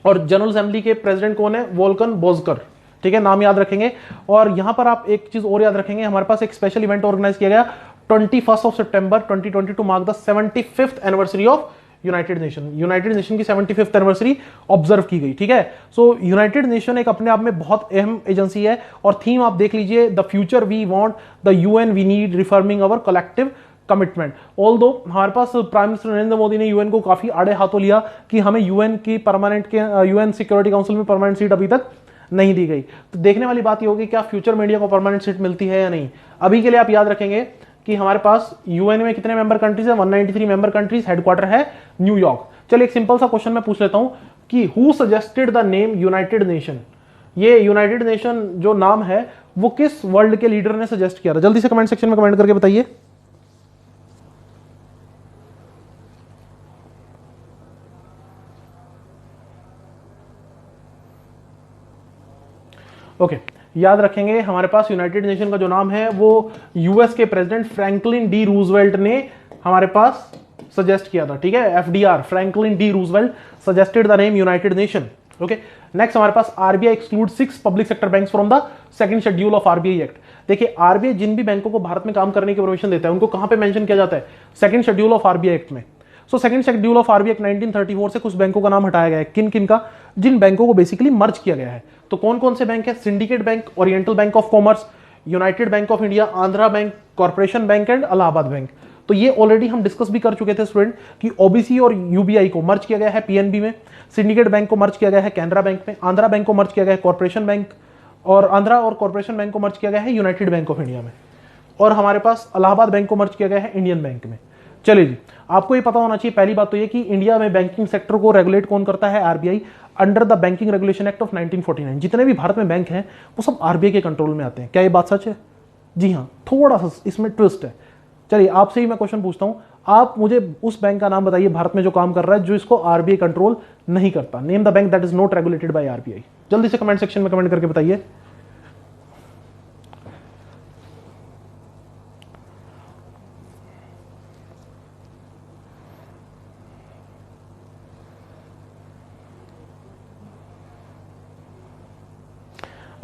और जनरल असेंबली के प्रेसिडेंट कौन है, वोल्कन बोजकर। ठीक है, नाम याद रखेंगे। और यहां पर आप एक चीज और याद रखेंगे, हमारे पास एक स्पेशल इवेंट ऑर्गेनाइज किया गया 21 सितंबर 2022 mark the 75th anniversary of United nation. United nation की 75th एनिवर्सरी ऑब्जर्व की गई। ठीक है, सो यूनाइटेड नेशन एक अपने आप में बहुत अहम एजेंसी है। और थीम आप देख लीजिए, the future we want, the UN we need, reforming our collective commitment. Although हमारे पास प्राइम मिनिस्टर नरेंद्र मोदी ने यूएन को काफी आड़े हाथों लिया कि हमें यूएन की परमानेंट के यूएन सिक्योरिटी काउंसिल में परमानेंट सीट अभी तक नहीं दी गई। तो देखने वाली बात ये होगी क्या फ्यूचर में इंडिया को परमानेंट सीट मिलती है या नहीं। अभी के लिए आप याद रखेंगे कि हमारे पास यूएन में कितने मेंबर कंट्रीज है, 193 मेंबर कंट्रीज, हेडक्वार्टर है न्यूयॉर्क। चलिए एक सिंपल सा क्वेश्चन मैं पूछ लेता हूं कि who suggested the name United nation. ये यूनाइटेड नेशन जो नाम है वो किस वर्ल्ड के लीडर ने सजेस्ट किया था, जल्दी से कमेंट सेक्शन में कमेंट करके बताइए। ओके, याद रखेंगे हमारे पास यूनाइटेड नेशन का जो नाम है वो यूएस के प्रेसिडेंट फ्रैंकलिन डी रूजवेल्ट ने हमारे पास सजेस्ट किया था। ठीक है, FDR, Franklin D Roosevelt suggested the name United Nation. Okay, next हमारे पास RBI exclude 6 public sector banks from the second schedule of RBI act. देखिए आरबीआई जिन भी बैंकों को भारत में काम करने की परमिशन देता है उनको कहां पे मेंशन किया जाता है, second schedule of RBI act में। So second schedule of RBI act 1934 से कुछ बैंकों का नाम हटाया गया है। किन किन का, जिन बैंकों को बेसिकली मर्ज किया गया है। तो कौन कौन से बैंक है, syndicate bank, oriental bank of commerce, United bank of India, Andhra bank, corporation bank and Allahabad bank. तो ये ऑलरेडी हम डिस्कस भी कर चुके थे स्टूडेंट कि ओबीसी और यूबीआई को मर्ज किया गया है पीएनबी में, सिंडिकेट बैंक को मर्ज किया गया है कैनरा बैंक में, आंध्रा बैंक को मर्ज किया गया है कॉर्पोरेशन बैंक, और आंध्रा और कॉर्पोरेशन बैंक को मर्ज किया गया है यूनाइटेड बैंक ऑफ इंडिया में, और हमारे पास इलाहाबाद बैंक को मर्ज किया गया है इंडियन बैंक में। चलिए जी, आपको ये पता होना चाहिए पहली बात तो ये कि इंडिया में बैंकिंग सेक्टर को रेगुलेट कौन करता है, RBI, under the banking regulation act of 1949। जितने भी भारत में बैंक हैं वो सब आरबीआई के कंट्रोल में आते हैं। क्या ये बात सच है? जी हाँ, थोड़ा सा इसमें ट्विस्ट है। चलिए आपसे ही मैं क्वेश्चन पूछता हूं, आप मुझे उस बैंक का नाम बताइए भारत में जो काम कर रहा है जो इसको आरबीआई कंट्रोल नहीं करता। Name the bank that is not regulated by RBI. जल्दी से कमेंट सेक्शन में कमेंट करके बताइए।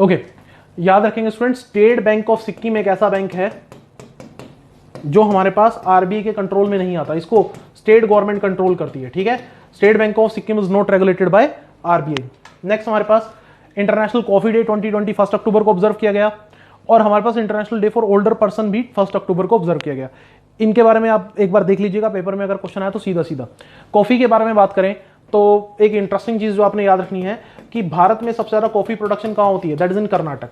ओके, याद रखेंगे student, state Bank of Sikkim एक ऐसा बैंक है जो हमारे पास आरबीआई के कंट्रोल में नहीं आता, इसको स्टेट गवर्नमेंट कंट्रोल करती है, ठीक है। State Bank of Sikkim is not regulated by RBI. Next हमारे पास इंटरनेशनल कॉफी डे 2020 1 अक्टूबर को ऑब्जर्व किया गया, और हमारे पास international day for older person भी 1 अक्टूबर को ऑब्जर्व किया गया। इनके बारे में आप एक बार देख लीजिएगा, पेपर में अगर क्वेश्चन आया तो सीधा सीधा। कॉफी के बारे में बात करें तो एक इंटरेस्टिंग चीज जो आपने याद रखनी है कि भारत में सबसे ज्यादा कॉफी प्रोडक्शन कहां होती है, दैट इज इन कर्नाटक।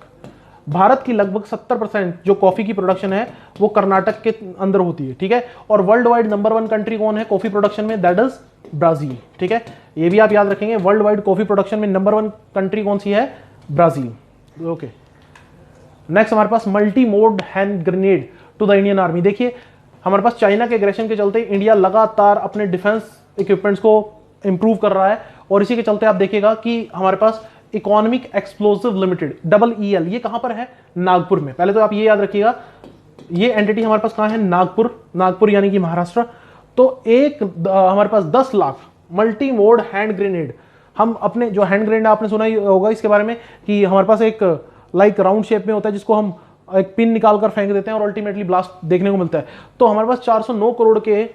भारत की लगभग 70% जो कॉफी की प्रोडक्शन है वो कर्नाटक के अंदर होती है, ठीक है। और वर्ल्ड वाइड नंबर 1 कंट्री कौन है कॉफी प्रोडक्शन में, दैट इज ब्राजील, ठीक है। ये भी आप याद रखेंगे, वर्ल्ड वाइड कॉफी प्रोडक्शन में नंबर 1 कंट्री कौन सी है, ब्राजील। ओके, नेक्स्ट हमारे पास multi mode hand grenade to the Indian army. देखिए हमारे पास चाइना के एग्रेशन के चलते इंडिया लगातार अपने डिफेंस इक्विपमेंट्स को इंप्रूव कर रहा है, और इसी के चलते आप देखिएगा कि हमारे पास इकोनॉमिक एक्सप्लोसिव लिमिटेड EEL, ये कहां पर है, नागपुर में। पहले तो आप ये याद रखिएगा, ये एंटिटी हमारे पास कहां है, नागपुर यानी कि महाराष्ट्र। तो एक हमारे पास 10 lakh multi mode hand grenade, हम अपने जो हैंड ग्रेनेड आपने सुना ही होगा इसके बारे में कि हमारे पास एक लाइक राउंड शेप में होता है जिसको हम एक पिन निकालकर फेंक देते हैं और अल्टीमेटली ब्लास्ट देखने को मिलता है। तो हमारे पास 409 करोड़ के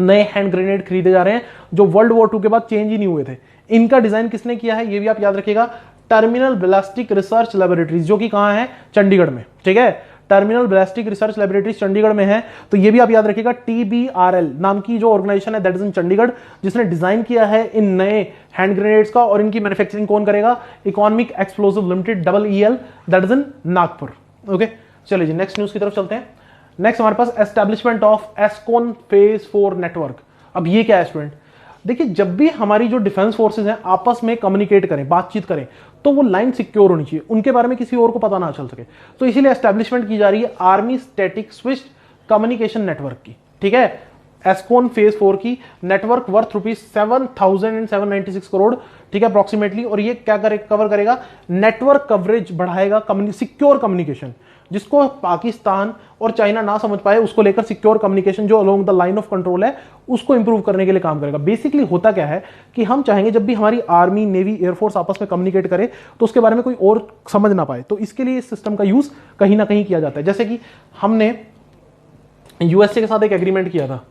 नए हैंड ग्रेनेड खरीदे जा रहे हैं जो वर्ल्ड वॉर 2 के बाद चेंज ही नहीं हुए थे। इनका डिजाइन किसने किया है ये भी आप याद रखिएगा, टर्मिनल बैलिस्टिक रिसर्च लैबोरेटरीज, जो कि कहां है, चंडीगढ़ में, ठीक है। Terminal ballistic research laboratories Chandigarh में है। तो ये भी आप याद रखिएगा, TBRL नाम की जो ऑर्गेनाइजेशन है दैट इज इन चंडीगढ़, जिसने डिजाइन किया है इन नए हैंड ग्रेनेड्स का, और इनकी मैन्युफैक्चरिंग कौन करेगा, economic explosive limited EEL that is in Nagpur. Okay, चलिए जी नेक्स्ट न्यूज की तरफ चलते हैं। नेक्स्ट हमारे पास एस्टैब्लिशमेंट ऑफ एस्कॉन फेज 4 नेटवर्क। अब ये क्या है स्टूडेंट, देखिए जब भी हमारी जो डिफेंस फोर्सेस हैं आपस में कम्युनिकेट करें, बातचीत करें, तो वो लाइन सिक्योर होनी चाहिए, उनके बारे में किसी और को पता ना चल सके। तो इसीलिए एस्टैब्लिशमेंट की जा रही है army static switch communication network की, ठीक है। एस्कॉन फेज 4 की नेटवर्क वर्थ ₹7,796 करोड़, ठीक है अप्रोक्सीमेटली। और ये क्या कवर करेगा, नेटवर्क कवरेज बढ़ाएगा, सिक्योर कम्युनिकेशन, जिसको पाकिस्तान और चाइना ना समझ पाए उसको लेकर सिक्योर कम्युनिकेशन जो along the line of control है उसको इंप्रूव करने के लिए काम करेगा। बेसिकली होता क्या है कि हम चाहेंगे जब भी हमारी आर्मी, नेवी, एयरफोर्स आपस में कम्युनिकेट करे तो उसके बारे में कोई और समझ ना पाए, तो इसके लिए इस सिस्टम का यूज कहीं ना कहीं किया जाता है। जैसे कि हमने यूएसए के साथ एक एग्रीमेंट किया था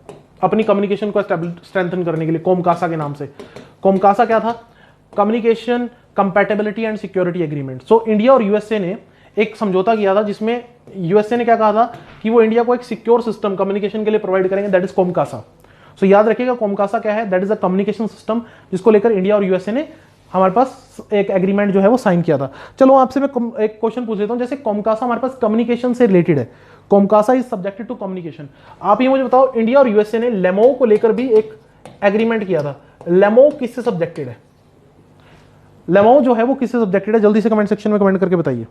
अपनी कम्युनिकेशन को स्ट्रेंथन करने के लिए, कोमकासा के नाम से। कोमकासा क्या था, communication compatibility and security agreement. So India और यूएसए ने एक समझौता किया था जिसमें यूएसए ने क्या कहा था कि वो इंडिया को एक सिक्योर सिस्टम कम्युनिकेशन के लिए प्रोवाइड करेंगे, दैट इज कोमकासा। सो याद रखिएगा कोमकासा क्या है, that is a communication system जिसको लेकर इंडिया और यूएसए ने हमारे पास एक एग्रीमेंट जो है वो साइन किया था। चलो आपसे मैं एक क्वेश्चन पूछ लेता हूं, जैसे कोमकासा हमारे पास कम्युनिकेशन से रिलेटेड है, कोमकासा इज सब्जेक्टेड टू कम्युनिकेशन। आप ये मुझे बताओ, इंडिया और यूएसए ने लेमो को लेकर भी एक एग्रीमेंट किया था, लेमो किससे सब्जेक्टेड है, लेमो जो है वो किससे सब्जेक्टेड है, जल्दी से कमेंट सेक्शन में कमेंट करके बताइए।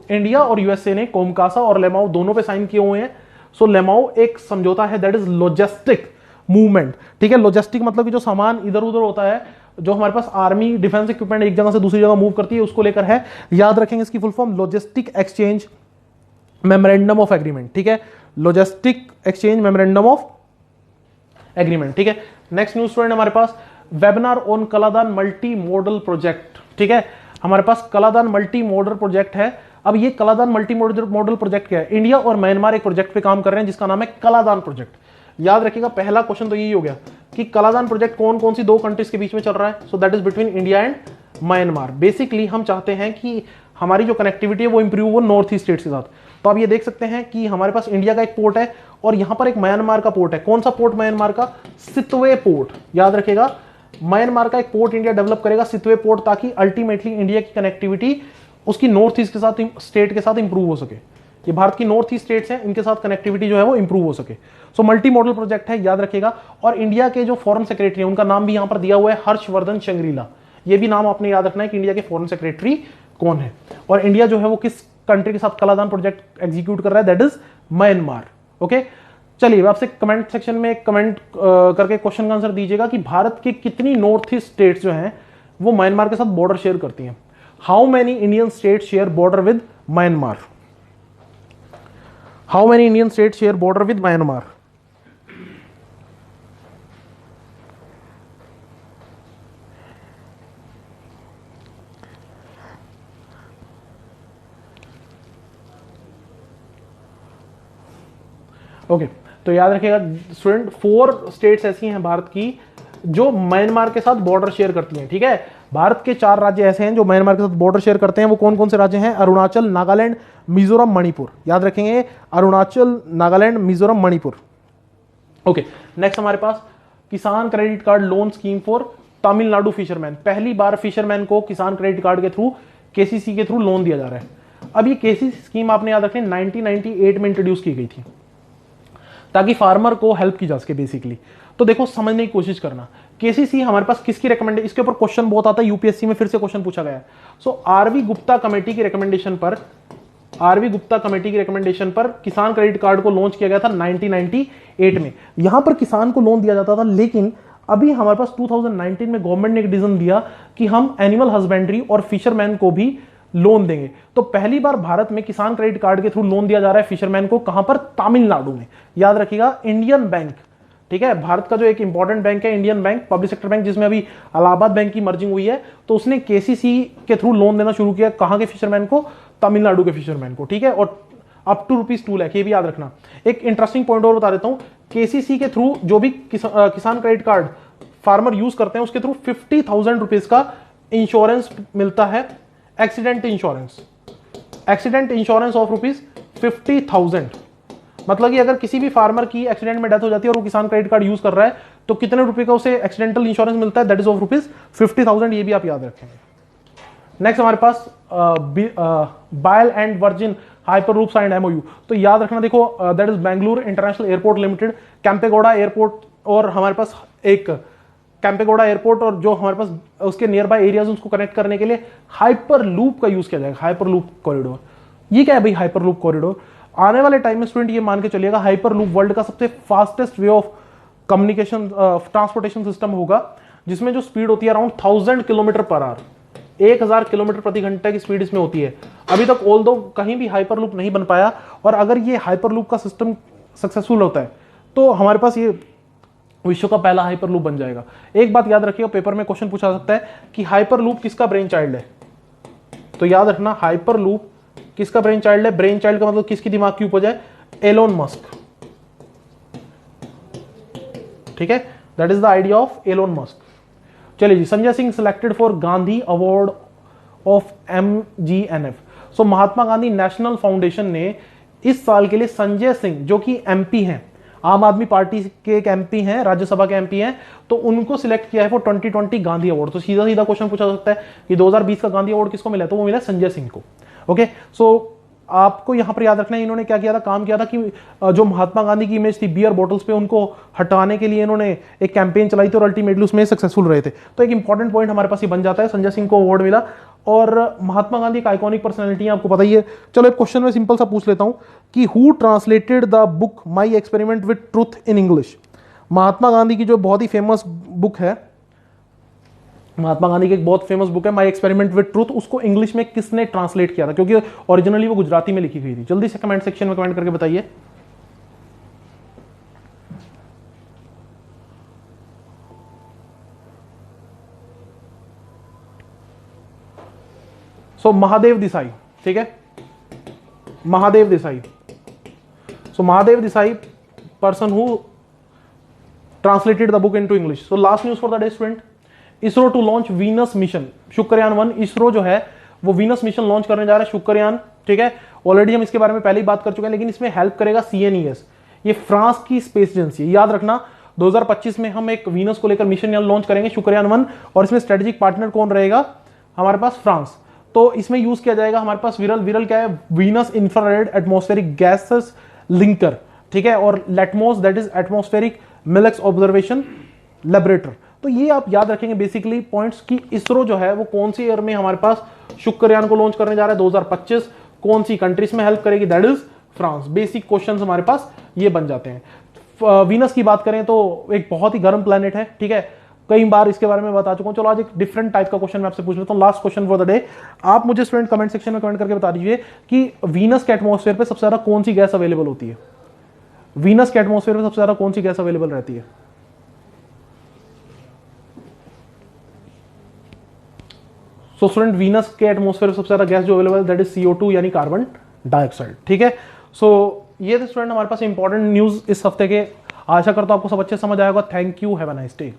इंडिया और यूएसए ने कोमकासा और लेमाओ दोनों पे साइन किए हुए हैं। लेमाओ एक समझौता है दैट इज लॉजिस्टिक मूवमेंट, ठीक है। लॉजिस्टिक मतलब कि जो सामान इधर उधर होता है, जो हमारे पास आर्मी डिफेंस इक्विपमेंट एक जगह से दूसरी जगह मूव करती है उसको लेकर है। याद रखेंगे इसकी full form logistic exchange memorandum of agreement, ठीक है। Logistic exchange memorandum of agreement, ठीक है। नेक्स्ट न्यूज स्टूडेंट हमारे पास webinar on Kaladan multi model project, ठीक है। हमारे पास कलादान मल्टी मॉडल प्रोजेक्ट है। अब ये कलादान मल्टी मॉडल प्रोजेक्ट क्या है, इंडिया और म्यांमार एक प्रोजेक्ट पे काम कर रहे हैं जिसका नाम है कलादान प्रोजेक्ट। याद रखिएगा पहला क्वेश्चन तो यही हो गया कि कलादान प्रोजेक्ट कौन कौन सी 2 कंट्रीज के बीच में चल रहा है, so that is between India and Myanmar. Basically हम चाहते हैं कि हमारी जो कनेक्टिविटी है वो इंप्रूव हो नॉर्थ ईस्ट स्टेट्स के साथ। तो आप ये देख सकते हैं कि हमारे पास इंडिया का एक पोर्ट है और यहां पर एक म्यांमार का पोर्ट है। कौन सा पोर्ट, म्यांमार का सितवे पोर्ट। याद रखिएगा म्यांमार का एक पोर्ट इंडिया डेवलप करेगा, सितवे पोर्ट, ताकि अल्टीमेटली इंडिया की कनेक्टिविटी उसकी नॉर्थ ईस्ट के साथ स्टेट के साथ इंप्रूव हो सके। ये भारत की नॉर्थ ईस्ट स्टेट्स हैं, इनके साथ कनेक्टिविटी जो है वो इंप्रूव हो सके। सो मल्टी मॉडल प्रोजेक्ट है, याद रखिएगा। और इंडिया के जो फॉरेन सेक्रेटरी है उनका नाम भी यहां पर दिया हुआ है, हर्षवर्धन श्रृंगला। ये भी नाम आपने याद रखना है कि इंडिया के फॉरेन सेक्रेटरी कौन है। और इंडिया जो है वो किस कंट्री के साथ कलादान प्रोजेक्ट एग्जीक्यूट कर रहा है, दैट इज म्यांमार। ओके, चलिए आपसे कमेंट सेक्शन में कमेंट करके क्वेश्चन का आंसर दीजिएगा कि भारत की कितनी नॉर्थ ईस्ट स्टेट्स जो हैं वो म्यांमार के साथ बॉर्डर शेयर करती हैं। How many Indian states share border with Myanmar. How many Indian state share border with Myanmar? Okay तो याद रखिएगा स्टूडेंट, 4 स्टेट्स ऐसी हैं भारत की जो म्यांमार के साथ बॉर्डर शेयर करती हैं। ठीक है, भारत के 4 राज्य ऐसे हैं जो म्यांमार के साथ बॉर्डर शेयर करते हैं। वो कौन कौन से राज्य हैं? अरुणाचल, नागालैंड, मिजोरम, मणिपुर। याद रखेंगे, अरुणाचल, नागालैंड, मिजोरम, मणिपुर। ओके, नेक्स्ट हमारे पास किसान credit card loan scheme for Tamil Nadu fisherman. पहली बार फिशरमैन को किसान क्रेडिट कार्ड के थ्रू, केसीसी के थ्रू लोन दिया जा रहा है। अब ये केसीसी स्कीम आपने याद रखें 1998 में इंट्रोड्यूस की गई थी ताकि फार्मर को हेल्प की जा सके बेसिकली। तो देखो समझने की कोशिश करना, केसीसी हमारे पास किसकी रिकमेंडेशन, इसके ऊपर क्वेश्चन बहुत आता है, यूपीएससी में फिर से क्वेश्चन पूछा गया है। सो आरवी गुप्ता कमेटी की रिकमेंडेशन पर किसान क्रेडिट कार्ड को लॉन्च किया गया था 1998 में। यहां पर किसान को लोन दिया जाता था, लेकिन अभी हमारे पास 2019 में गवर्नमेंट ने एक डिसीजन दिया कि हम एनिमल हस्बेंड्री और फिशरमैन को भी लोन देंगे। तो पहली बार भारत में किसान क्रेडिट कार्ड के थ्रू लोन दिया जा रहा है फिशरमैन को। कहां पर? तमिलनाडु में। याद रखिएगा, इंडियन बैंक, ठीक है, भारत का जो एक इंपॉर्टेंट बैंक है Indian bank, public sector bank, जिसमें अभी इलाहाबाद बैंक की मर्जिंग हुई है, तो उसने केसीसी के थ्रू लोन देना शुरू किया। कहां के फिशरमैन को? तमिलनाडु के फिशरमैन को। ठीक है, और अप टू ₹2 लाख, ये भी याद रखना। एक इंटरेस्टिंग पॉइंट और बता देता हूं, केसीसी के थ्रू जो भी किसान क्रेडिट कार्ड फार्मर यूज करते हैं उसके थ्रू ₹50,000 का इंश्योरेंस मिलता है, एक्सीडेंट इंश्योरेंस ऑफ ₹50,000। मतलब कि अगर किसी भी फार्मर की एक्सीडेंट में डेथ हो जाती है और वो किसान क्रेडिट कार्ड यूज कर रहा है तो कितने रुपए का उसे एक्सीडेंटल इंश्योरेंस मिलता है? That is of ₹50,000। ये भी आप याद रखेंगे। नेक्स्ट हमारे पास बायल and virgin hyperloop signed MOU. तो याद रखना, देखो that is Bengaluru international airport limited, Kempegowda airport, और हमारे पास एक कैंपेगौड़ा एयरपोर्ट और जो हमारे पास उसके नियर बाय एरियाज उसको कनेक्ट करने के लिए हाइपरलूप का यूज किया जाएगा, हाइपरलूप कॉरिडोर। ये क्या है भाई हाइपरलूप कॉरिडोर? आने वाले टाइम में स्टूडेंट ये मान के चलिएगा हाइपरलूप वर्ल्ड का सबसे fastest way of communication transportation system होगा, जिसमें जो स्पीड होती है around 1000 kilometre per hour, 1000 kilometre प्रति घंटे की स्पीड इसमें होती है। अभी तक ऑल्दो कहीं भी हाइपरलूप नहीं बन पाया, और अगर ये हाइपरलूप का सिस्टम सक्सेसफुल होता है तो हमारे पास ये विश्व का पहला हाइपरलूप बन जाएगा। एक बात याद रखिएगा, पेपर में क्वेश्चन पूछा सकता है कि हाइपरलूप किसका ब्रेन चाइल्ड है? तो याद रखना, हाइपरलूप किसका ब्रेन चाइल्ड है? ब्रेन चाइल्ड का मतलब किसकी दिमाग की उपज है? Elon Musk. ठीक है, that is the idea of Elon Musk. चलिए जी, Sanjay Singh selected for Gandhi award of MGNF। So Mahatma Gandhi National Foundation ने इस साल के लिए संजय सिंह, जो कि MP हैं, आम आदमी पार्टी के एक MP हैं, राज्यसभा के MP हैं, तो उनको सिलेक्ट किया है फॉर 2020 गांधी अवार्ड। तो सीधा सीधा क्वेश्चन पूछा सकता है कि 2020 का गांधी अवार्ड किसको मिला? तो वो मिला संजय सिंह को। ओके, सो आपको यहां पर याद रखना है इन्होंने क्या किया था, काम किया था कि जो महात्मा गांधी की इमेज थी बियर बॉटल्स पे, उनको हटाने के लिए इन्होंने एक कैंपेन चलाई थी और अल्टीमेटली उसमें सक्सेसफुल रहे थे। तो एक इंपॉर्टेंट पॉइंट हमारे पास ये बन जाता है, संजय सिंह को अवार्ड मिला। और महात्मा गांधी एक आइकॉनिक पर्सनैलिटी है, आपको पता ही है। चलो एक क्वेश्चन में सिंपल सा पूछ लेता हूं कि who translated the book My Experiment with Truth in English? Mahatma Gandhi की जो बहुत ही फेमस बुक है, महात्मा गांधी की एक बहुत फेमस बुक है माई एक्सपेरिमेंट विद ट्रूथ, उसको इंग्लिश में किसने ट्रांसलेट किया था? क्योंकि ओरिजिनली वो गुजराती में लिखी गई थी। जल्दी से कमेंट सेक्शन में कमेंट करके बताइए। सो महादेव देसाई, ठीक है, Mahadev Desai. So Mahadev Desai person who translated the book into English. So last news for the day student, ISRO to launch Venus mission, Shukrayaan 1। ISRO जो है वो वीनस मिशन लॉन्च करने जा रहा है, शुक्रयान। ठीक है, ऑलरेडी हम इसके बारे में पहले ही बात कर चुके हैं, लेकिन इसमें हेल्प करेगा CNES, ये फ्रांस की स्पेस एजेंसी। याद रखना 2025 में हम एक वीनस को लेकर मिशन लॉन्च करेंगे, शुक्रयान 1, और इसमें स्ट्रेटेजिक पार्टनर कौन रहेगा? हमारे पास फ्रांस। तो इसमें यूज किया जाएगा हमारे पास विरल क्या है? Venus infrared atmospheric gases linker, ठीक है, और LATMOS that is atmospheric milieux observation laboratory. तो ये आप याद रखेंगे बेसिकली पॉइंट्स कि इसरो जो है वो कौन सी ईयर में हमारे पास शुक्रयान को लॉन्च करने जा रहा है, 2025। कौन सी कंट्रीज में हेल्प करेगी? That is France. Basic questions हमारे पास ये बन जाते हैं। वीनस की बात करें तो एक बहुत ही गर्म प्लेनेट है, ठीक है, कई बार इसके बारे में बता चुका हूं। चलो आज एक डिफरेंट टाइप का क्वेश्चन मैं आपसे पूछ लेता हूं, last question for the day. आप मुझे स्टूडेंट कमेंट सेक्शन में कमेंट करके बता दीजिए कि वीनस के एटमॉस्फेयर पे सबसे ज्यादा कौन सी गैस अवेलेबल होती है। वीनस के एटमॉस्फेयर पे सबसे ज्यादा कौन सी गैस अवेलेबल रहती है। सो स्टूडेंट वीनस के एटमॉस्फेयर में सबसे ज्यादा गैस जो अवेलेबल दैट इज CO2 यानी कार्बन डाइऑक्साइड। ठीक है, सो ये थे स्टूडेंट हमारे पास इंपॉर्टेंट न्यूज इस हफ्ते के। आशा करता हूं आपको सब अच्छे समझ आएगा। Thank you, have a nice day.